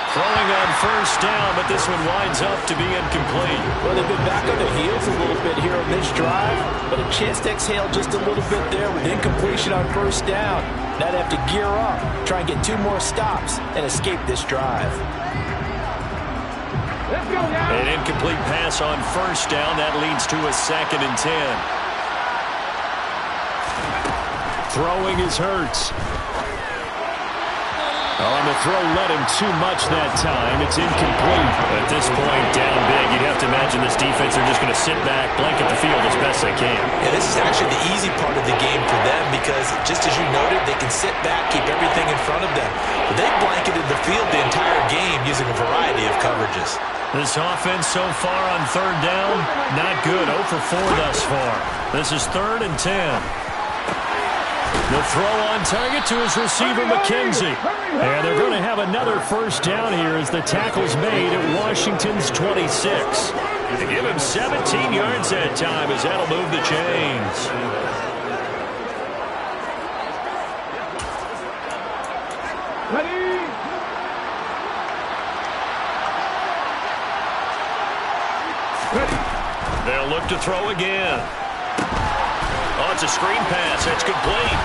Throwing on first down, but this one winds up to be incomplete. Well, they've been back on their heels a little bit here on this drive, but a chance to exhale just a little bit there with incompletion on first down. Now they have to gear up, try and get 2 more stops, and escape this drive. An incomplete pass on first down. That leads to a 2nd and 10. Throwing is Hurts. On the throw, let him too much that time. It's incomplete. At this point, down big, you'd have to imagine this defense are just going to sit back, blanket the field as best they can. Yeah, this is actually the easy part of the game for them because, just as you noted, they can sit back, keep everything in front of them. But they blanketed the field the entire game using a variety of coverages. This offense so far on 3rd down, not good. 0 for 4 thus far. This is 3rd and 10. The throw on target to his receiver, McKenzie. And they're going to have another first down here as the tackle's made at Washington's 26. To give him 17 yards that time as that'll move the chains. They'll look to throw again. Oh, it's a screen pass. It's complete.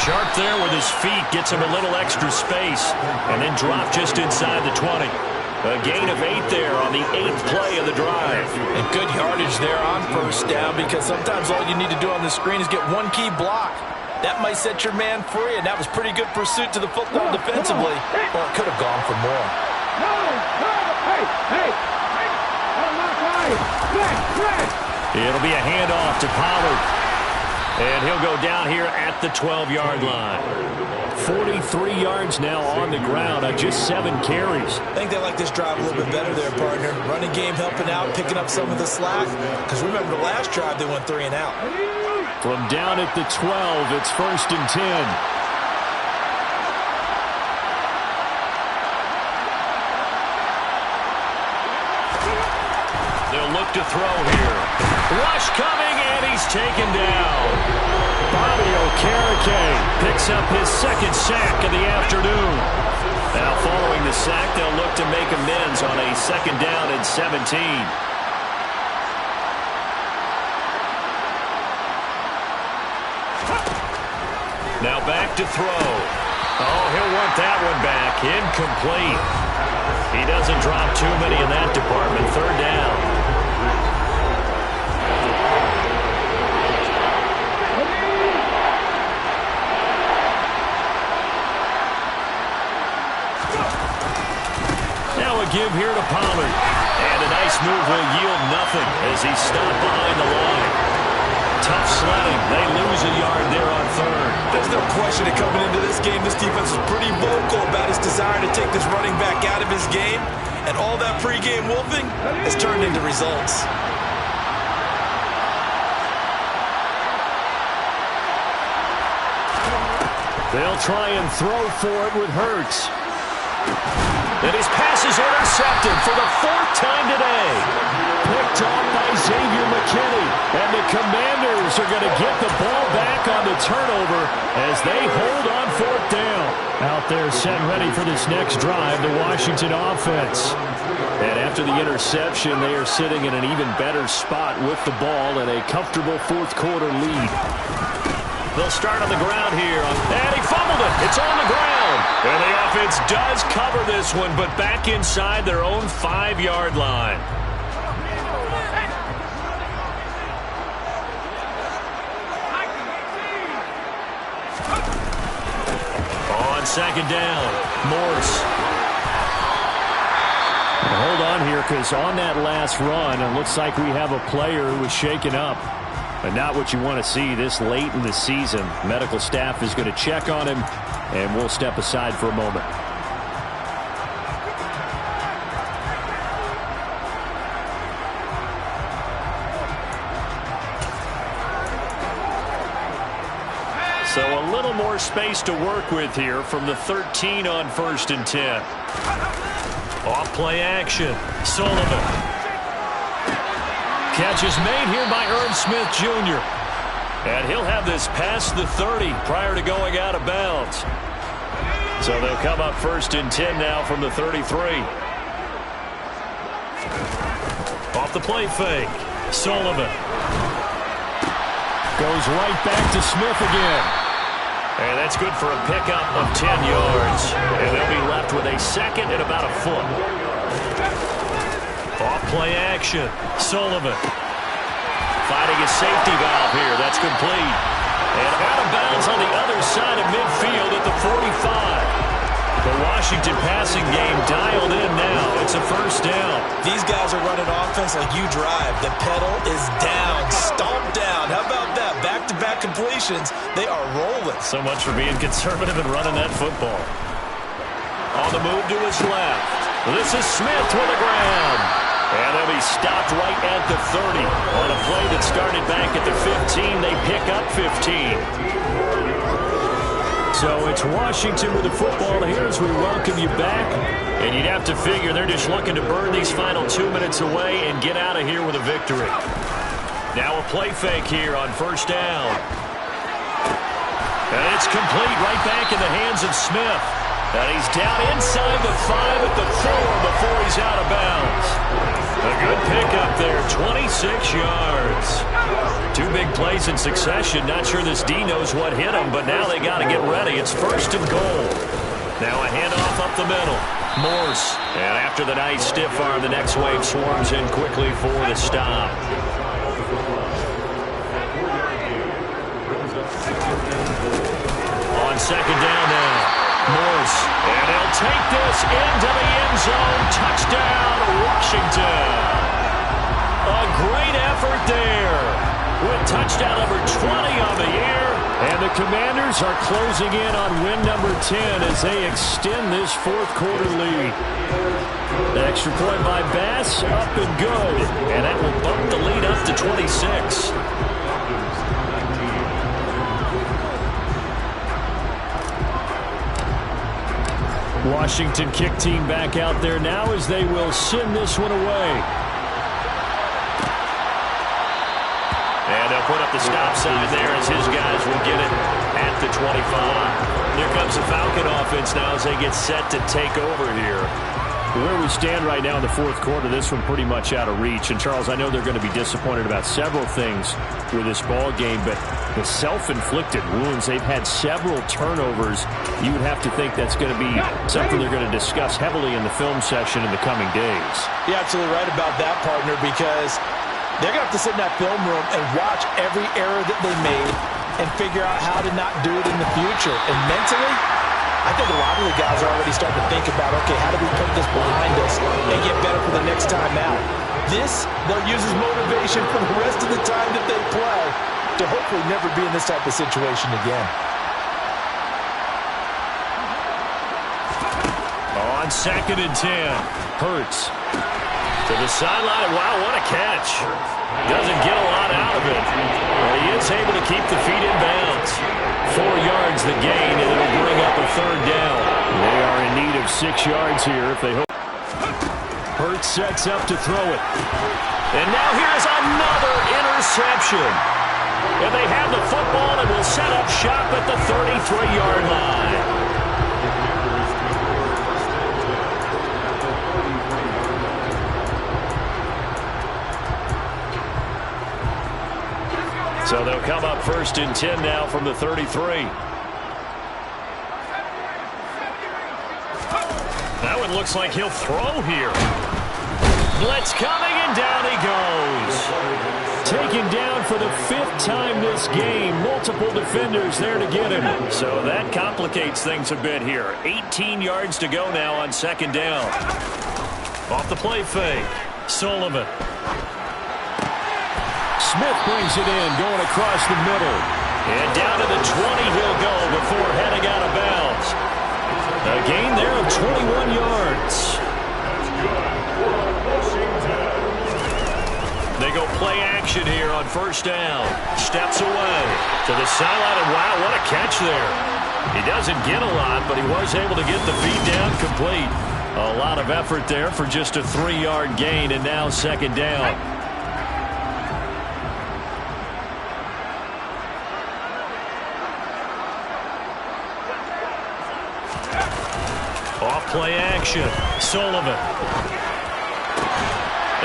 Sharp there with his feet. Gets him a little extra space. And then drop just inside the 20. A gain of 8 there on the 8th play of the drive. And good yardage there on first down because sometimes all you need to do on the screen is get 1 key block. That might set your man free, and that was pretty good pursuit to the football defensively. Well, it could have gone for more. It'll be a handoff to Pollard. And he'll go down here at the 12-yard line. 43 yards now on the ground on just 7 carries. I think they like this drive a little bit better there, partner. Running game helping out, picking up some of the slack. Because remember, the last drive they went 3 and out. From down at the 12, it's 1st and 10. They'll look to throw here. Rush coming, and he's taken down. Bobby Okereke picks up his 2nd sack of the afternoon. Now following the sack, they'll look to make amends on a 2nd down and 17. Now back to throw. Oh, he'll want that one back. Incomplete. He doesn't drop too many in that department. 3rd down. Give here to Pollard. And a nice move will yield nothing as he's stopped behind the line. Tough sledding. They lose a yard there on 3rd. There's no question that coming into this game, this defense is pretty vocal about his desire to take this running back out of his game. And all that pregame wolfing has turned into results. They'll try and throw for it with Hurts. And his pass is intercepted for the 4th time today. Picked off by Xavier McKinney. And the Commanders are going to get the ball back on the turnover as they hold on 4th down. Out there set ready for this next drive, the Washington offense. And after the interception, they are sitting in an even better spot with the ball and a comfortable 4th quarter lead. They'll start on the ground here. And he fumbled it. It's on the ground. And the offense does cover this one, but back inside their own 5-yard line. On 2nd down, Morse. Hold on here, because on that last run, it looks like we have a player who was shaken up. But not what you want to see this late in the season. Medical staff is going to check on him, and we'll step aside for a moment. So a little more space to work with here from the 13 on 1st and 10. Off play action. Sullivan. Catch is made here by Irv Smith Jr. And he'll have this past the 30 prior to going out of bounds. So they'll come up 1st and 10 now from the 33. Off the play fake. Sullivan. Goes right back to Smith again. And that's good for a pickup of 10 yards. And they'll be left with a second and about a foot. Off play action. Sullivan. Finding a safety valve here. That's complete. And out of bounds on the other side of midfield at the 45. The Washington passing game dialed in now. It's a first down. These guys are running offense like you drive. The pedal is down, stomped down. How about that? Back-to-back completions. They are rolling. So much for being conservative and running that football. On the move to his left. This is Smith with the ground. And they'll be stopped right at the 30. On a play that started back at the 15, they pick up 15. So it's Washington with the football here as we welcome you back. And you'd have to figure they're just looking to burn these final 2 minutes away and get out of here with a victory. Now a play fake here on first down. And it's complete right back in the hands of Smith. And he's down inside the 5 at the 4 before he's out of bounds. A good pickup there, 26 yards. 2 big plays in succession. Not sure this D knows what hit him, but now they got to get ready. It's 1st and goal. Now a handoff up the middle. Morse. And after the nice stiff arm, the next wave swarms in quickly for the stop. On second down now. Morse. And he'll take this into the end zone. Touchdown, Washington. A great effort there. With touchdown number 20 on the year. And the Commanders are closing in on win number 10 as they extend this fourth quarter lead. The extra point by Bass, up and good. And that will bump the lead up to 26. Washington kick team back out there now as they will send this one away. And they'll put up the stop sign there as his guys will get it at the 25. Here comes the Falcon offense now as they get set to take over here. Where we stand right now in the fourth quarter, this one pretty much out of reach. And, Charles, I know they're going to be disappointed about several things with this ball game, but the self-inflicted wounds, they've had several turnovers. You would have to think that's going to be something they're going to discuss heavily in the film session in the coming days. You're absolutely right about that, partner, because they're going to have to sit in that film room and watch every error that they made and figure out how to not do it in the future. And mentally, I think a lot of the guys are already starting to think about, okay, how do we put this behind us and get better for the next time out? This, they'll use as motivation for the rest of the time that they play to hopefully never be in this type of situation again. On second and 10, Hurts to the sideline. Wow, what a catch. Doesn't get a lot out of it. But he is able to keep the feet in bounds. 4 yards the gain, and it'll bring up a third down. They are in need of 6 yards here if they hope. Hurts sets up to throw it. And now here's another interception. And they have the football and will set up shop at the 33-yard line. So they'll come up 1st and 10 now from the 33. That one looks like he'll throw here. Blitz coming, and down he goes. Taken down for the 5th time this game. Multiple defenders there to get him. So that complicates things a bit here. 18 yards to go now on second down. Off the play fake. Sullivan. Smith brings it in, going across the middle. And down to the 20 he'll go before heading out of bounds. A gain there of 21 yards. They go play action here on first down. Steps away to the sideline, and wow, what a catch there. He doesn't get a lot, but he was able to get the feet down complete. A lot of effort there for just a 3-yard gain, and now second down. Off play action. Sullivan.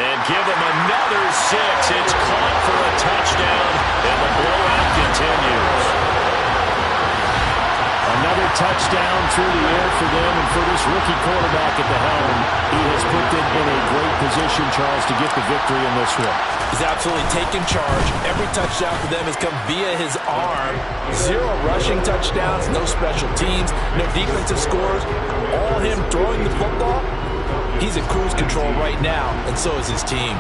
And give him another 6. It's caught for a touchdown, and the blowout continues. Another touchdown through the air for them, and for this rookie quarterback at the helm, he has put them in a great position, Charles, to get the victory in this one. He's absolutely taken charge. Every touchdown for them has come via his arm. 0 rushing touchdowns, no special teams, no defensive scores. All him throwing the football. He's in cruise control right now, and so is his team.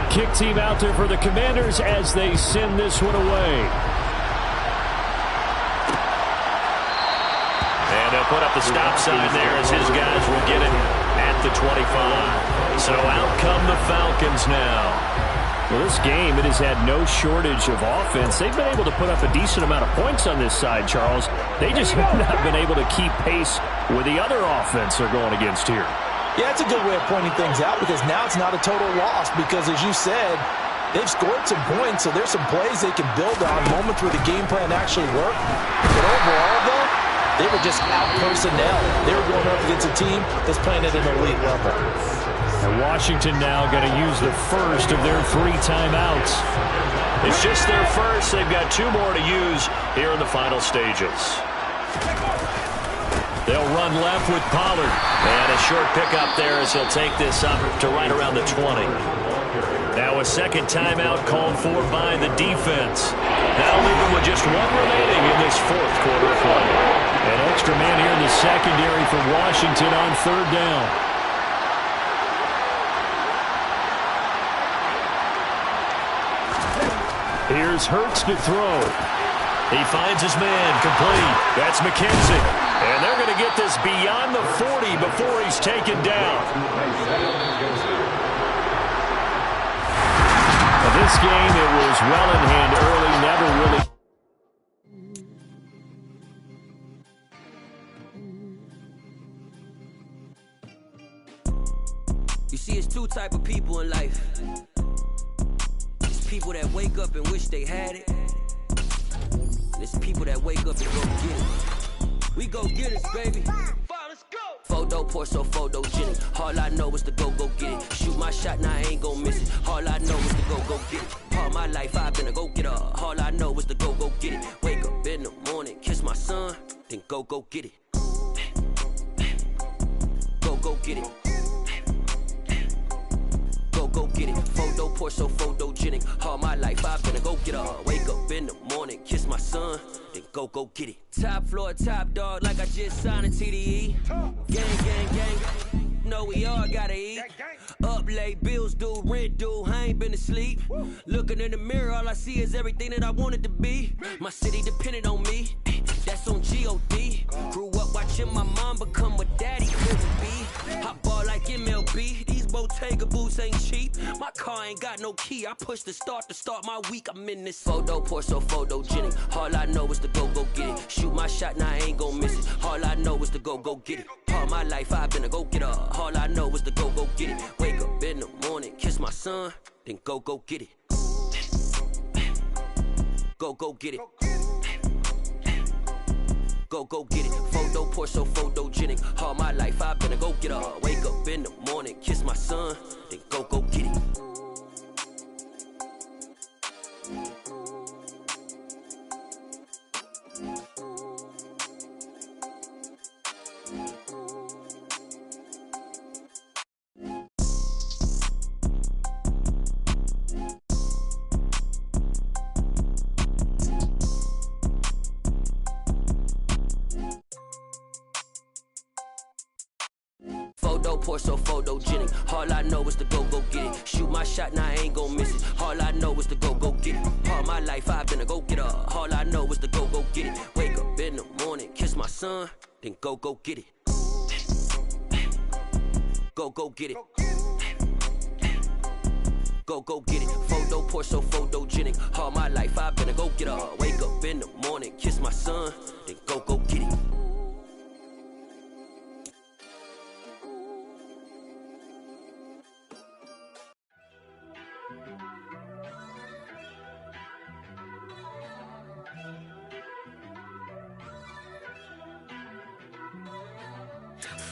Kick team out there for the Commanders as they send this one away. And they'll put up the stop sign there as his guys will get it at the 25. So out come the Falcons now. Well, this game, it has had no shortage of offense. They've been able to put up a decent amount of points on this side, Charles. They just have not been able to keep pace with the other offense they're going against here. Yeah, it's a good way of pointing things out because now it's not a total loss because, as you said, they've scored some points, so there's some plays they can build on, moments where the game plan actually worked. But overall, though, they were just out-personnel. They were going up against a team that's playing at an elite level. And Washington now going to use the first of their 3 timeouts. It's just their first. They've got 2 more to use here in the final stages. They'll run left with Pollard. And a short pickup there as he'll take this up to right around the 20. Now a second timeout called for by the defense. That'll leave them with just 1 remaining in this 4th quarter of play. An extra man here in the secondary for Washington on 3rd down. Here's Hurts to throw. He finds his man complete. That's McKenzie. And they're going to get this beyond the 40 before he's taken down. This game, it was well in hand early, never really. You see, it's 2 type of people in life. It's people that wake up and wish they had it. And it's people that wake up and go get it. We go get it, baby. Let's go. Photo pour so photogenic. All I know is to go get it. Shoot my shot, now I ain't gon' miss it. All I know is to go get it. All my life I've been a go-getter. All I know is to go get it. Wake up in the morning, kiss my son, then go get it. Go get it. Go get it. Photo pour so photogenic. All my life I've been a go-getter. Wake up in the morning, kiss my son, then go get it. Top floor, top dog, like I just signed a TDE. Gang. Know we all gotta eat. Up late, bills due, rent due, I ain't been asleep. Looking in the mirror, all I see is everything that I wanted to be. My city depended on me, that's on G.O.D. Grew up watching my mom become what daddy couldn't be. Hot ball like MLB, these Bottega boots ain't cheap. My car ain't got no key, I push the start to start my week. I'm in this photo pour so photogenic. All I know is to go get it. Shoot my shot, now I ain't gon' miss it. All I know is to go get it. All my life I've been a go-getter. All I know is to go get it. Wake up in the morning, kiss my son, then go get it. Go get it. Go get it. Photo pour so photogenic. All my life I've been a go-getter. Wake up in the morning, kiss my son, then go get it. Photo poor, so photogenic. All I know is to go get it. Shoot my shot, now I ain't gon' miss it. All I know is to go get it. All my life I've been a go-getter. All I know is to go get it. Wake up in the morning, kiss my son, then go get it. Go get it. Go get it. Photo poor, so photogenic. All my life I've been a go-getter. Wake up in the morning, kiss my son, then go get it.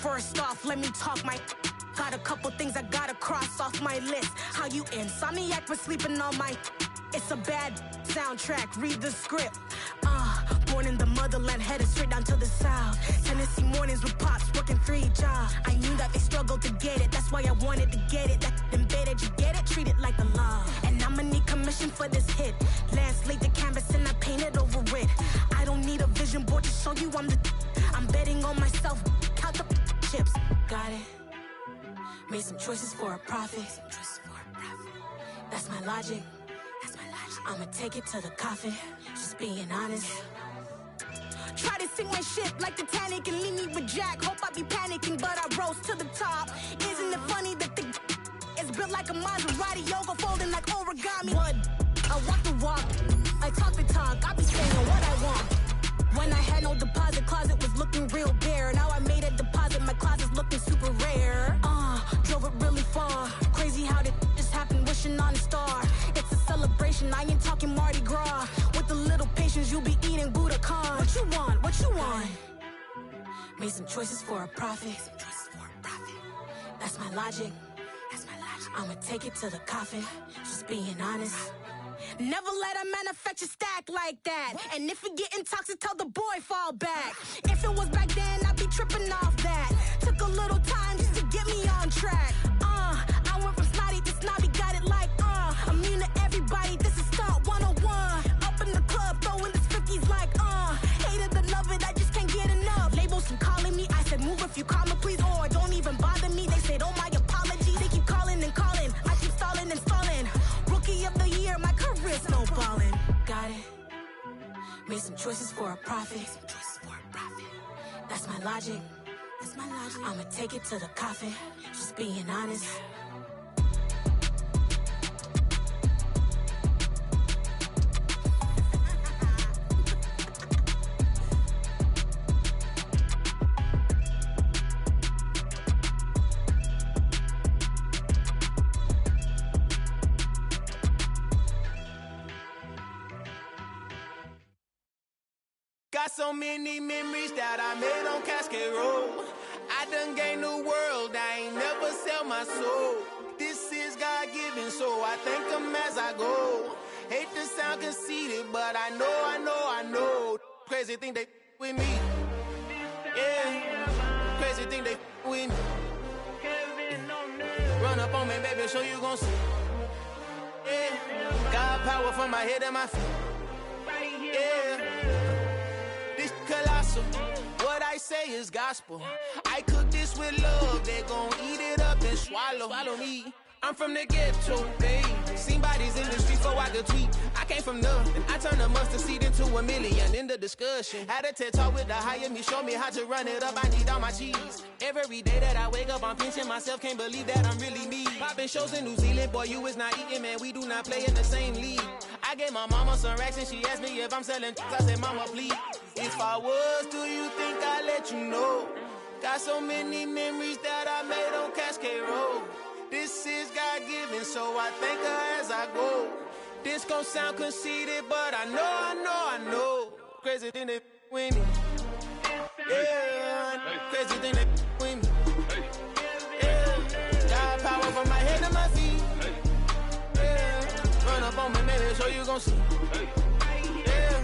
First off, let me talk my... Got a couple things I gotta cross off my list. How you insomniac for sleeping on my... It's a bad soundtrack, read the script. Born in the motherland, headed straight down to the south. Tennessee mornings with pops, working 3 jobs. I knew that they struggled to get it, that's why I wanted to get it. That embedded, you get it, treat it like a law. And I'ma need commission for this hit. Lance laid the canvas and I painted over it. I don't need a vision board to show you I'm betting on myself, count the chips. Got it. Made some choices for a profit. That's my logic. I'ma take it to the coffin. Just being honest. Try to sink my ship like Titanic and leave me with Jack. Hope I be panicking, but I rose to the top. Isn't it funny that the is built like a Maserati, yoga folding like origami? What? I walk the walk. I talk the talk. I be saying what I want. When I had no deposit, closet was looking real bare. Now I made a deposit, my closet's looking super rare. Drove it really far. Crazy how did this happen, wishing on a star. It's a celebration, I ain't talking Mardi Gras. With a little patience, you'll be eating Budokan. What you want? What you want? Made some choices for a profit. That's my logic. I'ma take it to the coffin. Just being honest. Never let a manufacture stack like that. And if it getting toxic, tell the boy fall back. If it was back then, I'd be tripping off that. Took a little time just to get me on track. I went from snotty to snobby, got it like, immune to everybody, this is stunt 101. Up in the club, throwing this 50s like, hated to love it, I just can't get enough. Labels from calling me, I said move if you call me please, or don't even bother me. They said, oh my apologies, they keep calling and calling. I keep stalling and stalling. Rookie of the year, my career snowballing. Got it. Made some choices for a profit. That's my logic. I'ma take it to the coffin. Just being honest. Got so many memories that I made on Cascade Road. I done gained the world, I ain't never sell my soul. This is God-given, so I thank him as I go. Hate to sound conceited, but I know. Crazy thing they with me. Yeah, crazy thing they with me. Run up on me, baby, so you gon' see. Yeah, God power from my head and my feet. Yeah. Colossal. What I say is gospel. I cook this with love. They gon' eat it up and swallow me. I'm from the ghetto, babe. Seen bodies in the streets so I could tweet. I came from nothing. I turned a mustard seed into a million. In the discussion, had a TED talk with the higher me. Show me how to run it up. I need all my cheese. Every day that I wake up, I'm pinching myself. Can't believe that I'm really me. Popping shows in New Zealand, boy, you is not eating, man. We do not play in the same league. I gave my mama some racks and she asked me if I'm selling. I said, mama, please. If I was, do you think I'd let you know? Got so many memories that I made on Cascade Road. This is God-given, so I thank her as I go. This gon' sound conceited, but I know. Crazy thing they with me. Yeah, crazy thing they with me. Yeah, got power from my head to my feet. Yeah, run up on me, maybe, so you gon' see. Yeah.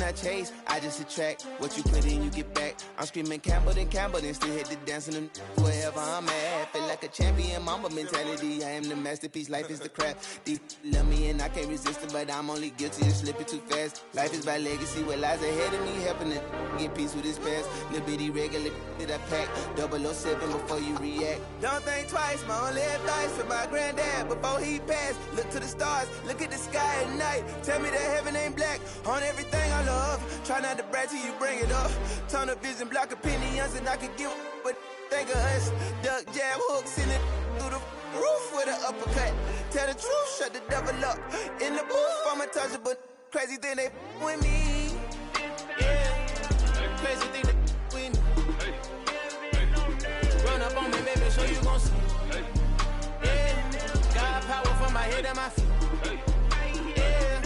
not chase, I just attract. What you put in, you get back. I'm screaming Campbell, then still hit the dance and wherever I'm at. Feel like a champion, mamba mentality. I am the masterpiece, life is the crap. Deep love me and I can't resist it, but I'm only guilty of slipping too fast. Life is by legacy, what lies ahead of me, helping it get peace with his past. Little bitty regular that I pack, 007 before you react. Don't think twice, my only advice for my granddad before he passed. Look to the stars, look at the sky at night. Tell me that heaven ain't black on everything I love. Try not to brag till you bring it up. Tunnel vision, block opinions, and I could give but think of us. Duck, jab, hook, send it through the roof with an uppercut. Tell the truth, shut the devil up. In the booth, I'm untouchable. Crazy thing they with me. Yeah, crazy thing they with me. Run up on me, baby, so you gon' see. Yeah, got power from my head and my feet. Yeah.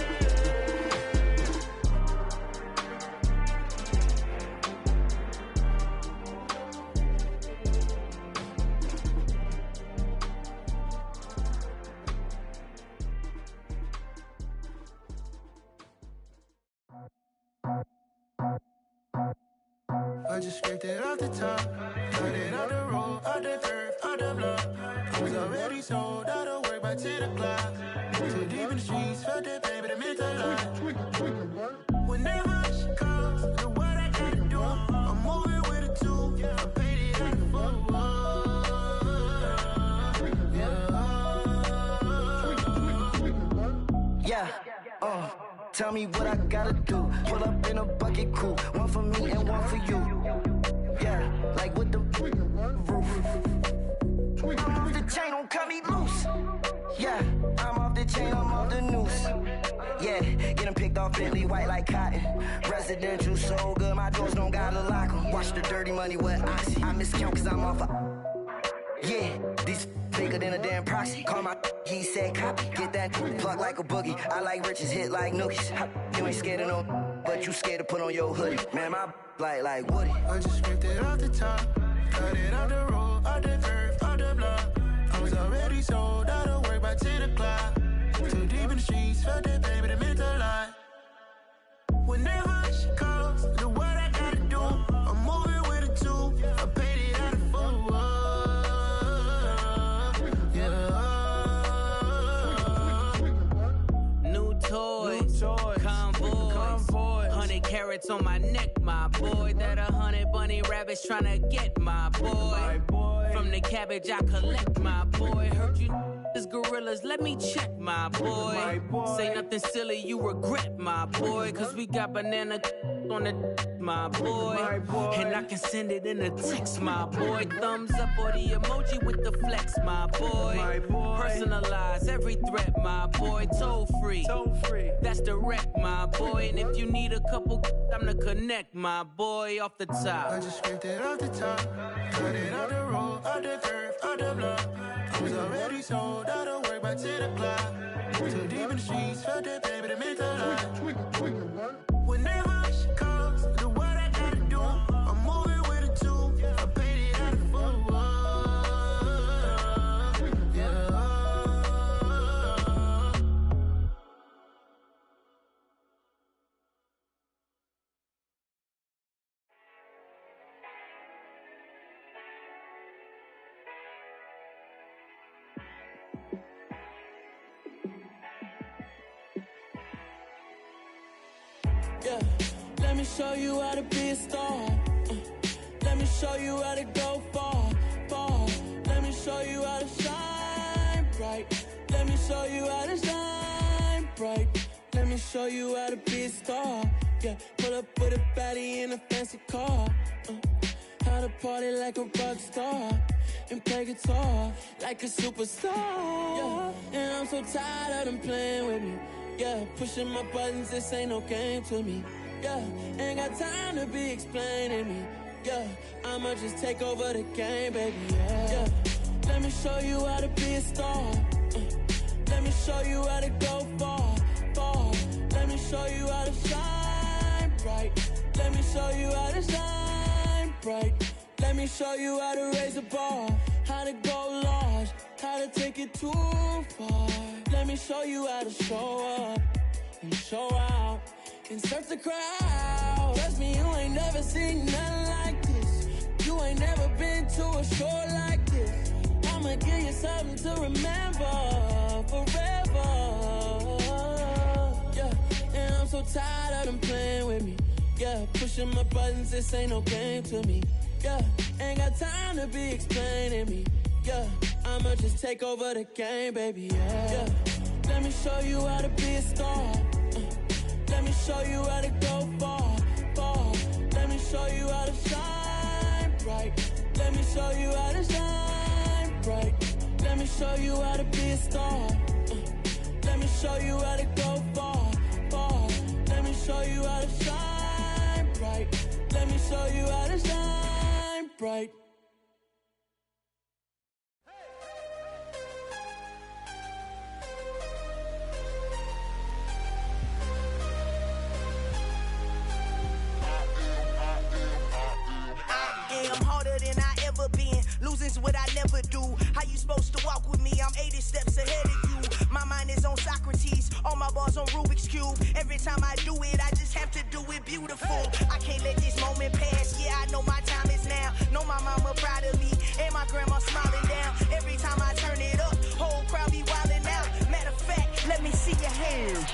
I just scraped it off the top, cut it off the road, off the curve, off the block. I was already sold out of work by 10 o'clock. Too deep in the streets, felt that pain, but it meant a lot. Whenever she calls, know what I gotta do. I'm moving with a two, I paid it out the phone. Yeah, tell me what I gotta do. Pull up in a bucket crew, one for me and one for you. Yeah, like with the roof. I'm off the chain, don't cut me loose. Yeah, I'm off the chain, I'm off the noose. Yeah, get them picked off Bentley, white like cotton. Residential so good, my doors don't gotta lock them. Watch the dirty money with Oxy. I miscount cause I'm off a... Yeah, these bigger than a damn proxy. Call my he said copy. Get that plug like a boogie. I like riches, hit like nookies. You ain't scared of no, but you scared to put on your hoodie. Man, my like Woody. I just scraped it off the top, cut it off the road, off the curve, off the block. I was already sold out of work by 10 o'clock. Too deep in the streets, felt that pain, but it meant a lot. Whenever she calls, know what I gotta do. I'm moving with a two, I paid it out of phone. Toy, convoy, 100 carats on my neck, my boy. That 100 bunny rabbits tryna get my boy. From the cabbage I collect, my boy. Heard you is gorillas, let me check, my boy. Say nothing silly, you regret, my boy. Cause we got banana on the my boy. And I can send it in a text, my boy. Thumbs up or the emoji with the flex, my boy. Personalize every threat, my boy. Toll free, that's direct, my boy. And if you need a couple, I'm the connect, my boy. Off the top, I just scraped it off the top, cut it off the road, off the curve, off the block. I was already sold out of work by 10 o'clock. Too deep in the streets, felt that pain, but it meant a lot. Whenever she calls, know what I gotta do. I'm moving with a two, I paid it out of phone. Yeah, let me show you how to be a star. Let me show you how to go far, far. Let me show you how to shine bright. Let me show you how to shine bright. Let me show you how to be a star. Yeah, pull up with a baddie in a fancy car. How to party like a rock star and play guitar like a superstar. Yeah, and I'm so tired of them playing with me. Yeah, pushing my buttons, this ain't no game to me. Yeah, ain't got time to be explaining me. Yeah, I'ma just take over the game, baby. Yeah, let me show you how to be a star. Let me show you how to go far, far. Let me show you how to shine bright. Let me show you how to shine bright. Let me show you how to raise a bar, how to go large, how to take it too far. Let me show you how to show up and show out. can surf the crowd. Trust me, you ain't never seen nothing like this. You ain't never been to a show like this. I'ma give you something to remember forever. Yeah, and I'm so tired of them playing with me. Yeah, pushing my buttons, this ain't no game to me. Yeah, ain't got time to be explaining me. Yeah, I'ma just take over the game, baby. Yeah, let me show you how to be a star. Let me show you how to go far, far. Let me show you how to shine bright. Let me show you how to shine bright. Let me show you how to be a star. Let me show you how to go far, far. Let me show you how to shine bright. Let me show you how to shine bright. I'm harder than I ever been. Losing's what I never do. How you supposed to walk with me? I'm 80 steps ahead of you. My mind is on Socrates. All my bars on Rubik's Cube. Every time I do it, I just have to do it beautiful. I can't let this moment pass. Yeah, I know my time is now. Know my mama proud of me. And my grandma smiling down. Every time I turn it up, whole crowd be wildin' out. Matter of fact, let me see your hands.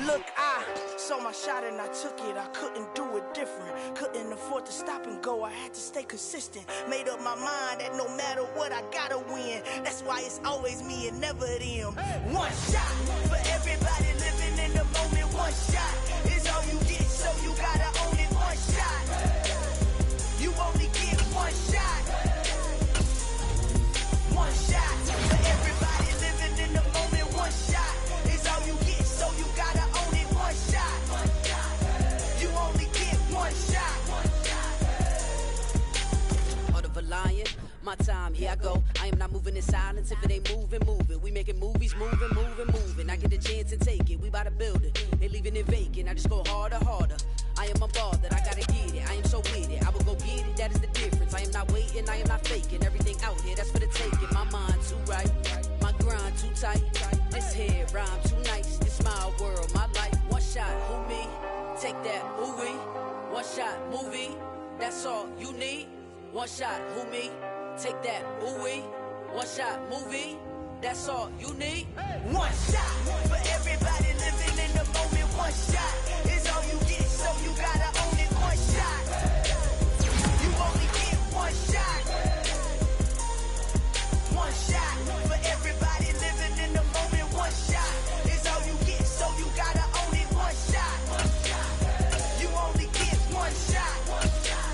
Look, I saw my shot and I took it. I couldn't do it different. Couldn't afford to stop and go. I had to stay consistent. Made up my mind that no matter what, I gotta win. That's why it's always me and never them. One shot for everybody living in the moment. One shot is all you get, so you gotta own it. One shot. You only get one shot. One shot for everybody living in the moment. One shot is all you get, so you gotta own it. One shot. You only get one shot. Heart of a lion, my time, here I go. I am not moving in silence. If it ain't moving, move it. We making movies, moving, moving, moving. I get a chance to take it. We bout to build it. They leaving it vacant. I just go harder, harder. I am a ball that I gotta get it. I am so with it. I will go get it. That is the difference. I am not waiting. I am not faking. Everything out here, that's for the taking. My mind too right. My grind too tight. This here rhyme too nice. This my world, my life. One shot, who me? Take that, who we? One shot, movie. That's all you need. One shot, who me? Take that, who we? One shot, movie. That's all you need. One shot for everybody living in the moment. One shot is all you get, so you gotta own it. One shot. You only get one shot. One shot for everybody living in the moment. One shot is all you get, so you gotta own it. One shot. You only get one shot. One shot.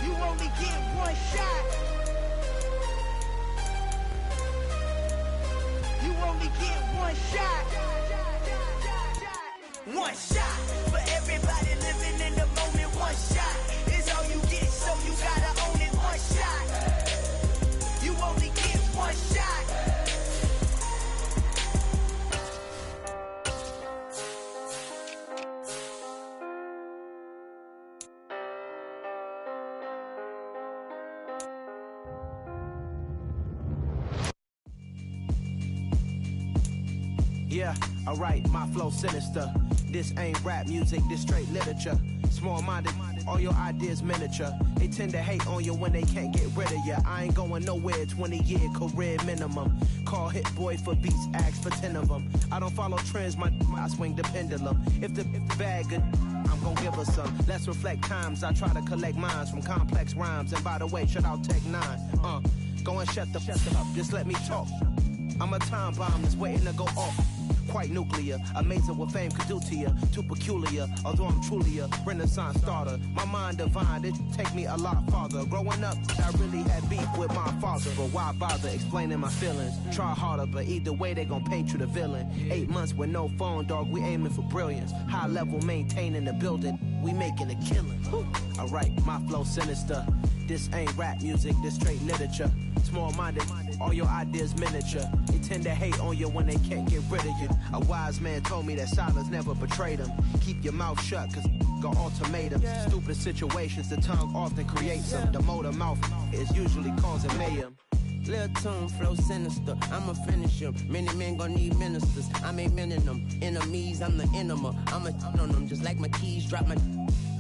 You only get one shot. You only get one shot. One shot for everybody living in the moment. One shot is all you get, so you gotta own it. One shot. You only get one shot. Yeah, alright, my flow sinister. This ain't rap music, this straight literature. Small-minded, all your ideas miniature. They tend to hate on you when they can't get rid of you. I ain't going nowhere, 20-year career minimum. Call Hit Boy for beats, ask for 10 of them. I don't follow trends, I swing the pendulum. If the bag good, I'm gon' give her some. Let's reflect times, I try to collect minds from complex rhymes. And by the way, shout out Tech 9. Go and shut the up, just let me talk. I'm a time bomb that's waiting to go off. Quite nuclear, amazing what fame could do to you. Too peculiar, although I'm truly a renaissance starter. My mind divine, it take me a lot farther. Growing up, I really had beef with my father. But why bother explaining my feelings? Try harder, but either way they gon' paint you the villain. 8 months with no phone, dog, we aiming for brilliance. High level maintaining the building, we making a killing. Alright, my flow sinister. This ain't rap music, this straight literature. Small-minded, all your ideas miniature. They tend to hate on you when they can't get rid of you. A wise man told me that silence never betrayed him. Keep your mouth shut, cause got ultimatums. Stupid situations, the tongue often creates them. The motor mouth is usually causing mayhem. Lil' tune, flow sinister, I'ma finish him. Many men gon' need ministers, I ain't mending them. Enemies, I'm the enema, I'ma on them. Just like my keys, drop my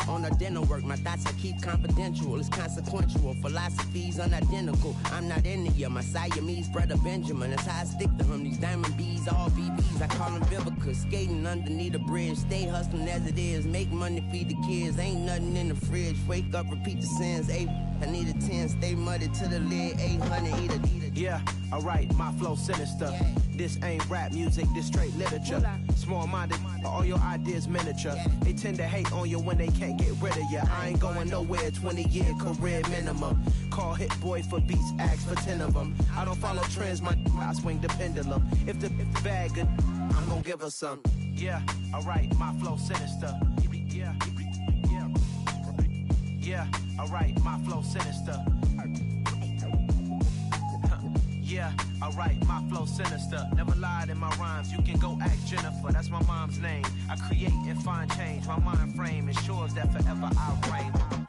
on the dinner work. My thoughts I keep confidential, it's consequential. Philosophies unidentical, I'm not into you. My Siamese brother Benjamin, that's how I stick to him. These diamond bees, all BBs, I call them Vivica. Skating underneath the bridge, stay hustling as it is. Make money, feed the kids, ain't nothing in the fridge. Wake up, repeat the sins, I need a 10, stay muddy to the lid, 800, eat a. Yeah, alright, my flow sinister. This ain't rap music, this straight literature. Small-minded, all your ideas miniature. They tend to hate on you when they can't get rid of you. I ain't going nowhere, 20-year career minimum. Call Hit Boy for beats, ask for 10 of them. I don't follow trends, I swing the pendulum. If the bag good, I'm gon' give her some. Yeah, alright, my flow sinister. Yeah, alright, my flow sinister. Yeah, alright, my flow sinister. Never lied in my rhymes, you can go ask Jennifer, that's my mom's name. I create and find change, my mind frame ensures that forever I reign.